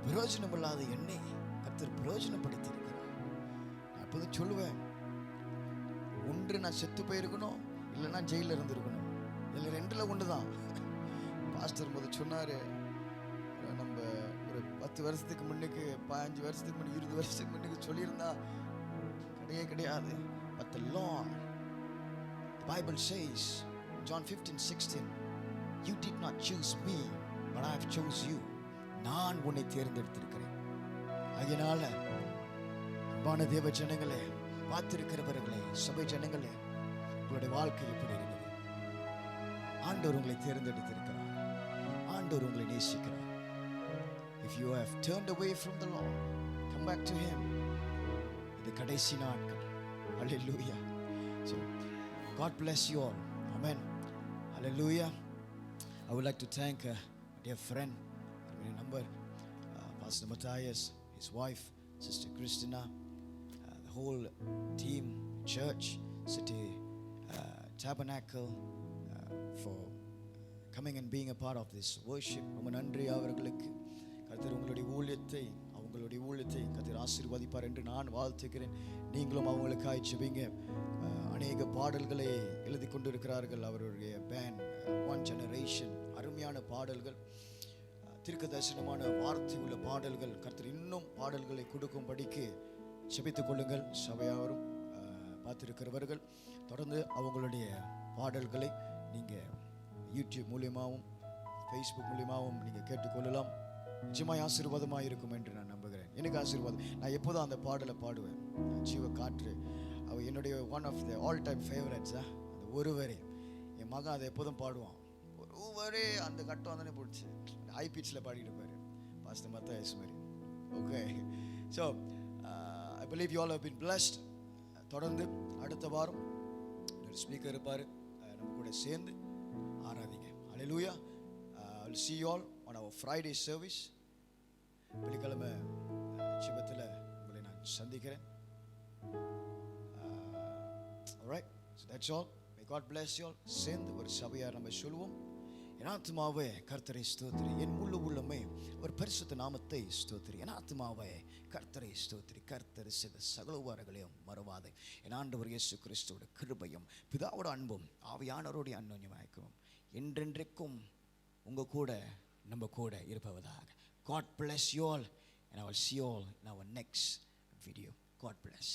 பிரயோஜனம் இல்லாத என்னை கர்த்தர் பிரயோஜனப்படுத்தியிருக்கிறார். நான் எப்போதும் சொல்லுவேன், ஒன்று நான் செத்து போயிருக்கணும், இல்லைன்னா ஜெயிலில் இருந்திருக்கணும். இதில் ரெண்டில் ஒன்று தான். பாஸ்டர் போது சொன்னார், நம்ம ஒரு 10 வருஷத்துக்கு முன்னுக்கு, 15 வருஷத்துக்கு முன்னுக்கு, 20 வருஷத்துக்கு முன்னுக்கு சொல்லியிருந்தா கிடையவே கிடையாது. But the Lord, the Bible says, John 15:16, you did not choose me, but I have chose you. நான் உன்னை தேர்ந்தெடுத்திருக்கிறேன். அதனால அன்பான தேவ ஜனங்களே, பார்த்திருக்கிறவர்களே, சபை ஜனங்களே, உங்களுடைய வாழ்க்கை எப்படி இருக்குது? ஆண்டவர் உங்களை தேர்ந்தெடுத்திருக்கிறார். ஆண்டவர் உங்களை நேசிக்கிறார். If you have turned away from the Lord, come back to Him. இது கடைசி நாட்கள். Hallelujah. So God bless you all. Amen. Hallelujah. I would like to thank a dear friend, number Pastor Matthias, his wife, Sister Christina, the whole team, church, city, tabernacle, for coming and being a part of this worship. ரொம்ப நன்றி அவர்களுக்கு. கர்த்தர் உங்களுடைய ஊழியத்தை, அவங்களுடைய ஊழியத்தை கர்த்தர் ஆசீர்வதிப்பார் என்று நான் வாழ்த்துகிறேன். நீங்களும் அவங்களுக்காய் ஜெபிங்க. அநேக பாடல்களை எழுதி கொண்டிருக்கிறார்கள் அவருடைய பேண்ட், ஒன் ஜெனரேஷன். அருமையான பாடல்கள், தீர்க்க தரிசனமான வார்த்தை உள்ள பாடல்கள். கர்த்தர் இன்னும் பாடல்களை கொடுக்கும்படிக்கு ஜெபித்துக் கொள்ளுங்கள். சபையாரும் பார்த்திருக்கிறவர்கள் தொடர்ந்து அவங்களுடைய பாடல்களை நீங்கள் யூடியூப் மூலியமாகவும் ஃபேஸ்புக் மூலியமாகவும் நீங்கள் கேட்டுக்கொள்ளலாம். நிச்சயமாய் ஆசீர்வாதமாக இருக்கும் என்று நான் நம்புகிறேன். எனக்கு ஆசீர்வாதம். நான் எப்போதும் அந்த பாடலை பாடுவேன், ஜீவ காற்று. அவள் என்னுடைய one of the all time favourites. அந்த ஒருவரே என் மகன் அதை எப்போதும் பாடுவான். ஒருவரே அந்த கட்டம் தானே பிடிச்சி ஹை பிச்சில் பாடிட்டு இருப்பார் பாஸ்டர் மத்தாயிஸ் மாதிரி. Okay, so I believe you all have been blessed. தொடர்ந்து அடுத்த வாரம் ஒரு ஸ்பீக்கர் இருப்பார், நம்ம கூட சேர்ந்து ஆராதிங்க. ஹல்லேலூயா. I will see you all on our Friday service. வெள்ளிக்கிழமை ஜெபத்தில் உங்களை நான் சந்திக்கிறேன். Alright, so that's all. May God bless you all. சேர்ந்து ஒரு சபையார் நம்ம சொல்லுவோம். என் ஆத்துமாவே கர்த்தரை ஸ்தோத்திரி, என் முழு உள்ளமே ஒரு பரிசுத்த நாமத்தை ஸ்தோத்திரி. என் ஆத்துமாவே கர்த்தரை ஸ்தோத்திரி. கர்த்தர் செய்த சகல உபகாரங்களையும் மறவாதே. என் ஆண்டவர் இயேசு கிறிஸ்துவோட கிருபையும் பிதாவோட அன்பும் ஆவியானவருடைய அன்யோன்யமாய்க்கும் என்றென்றைக்கும் உங்க கூட நம்ம கூட இருப்பதாக. God bless you all and I will see you all in our next video. God bless.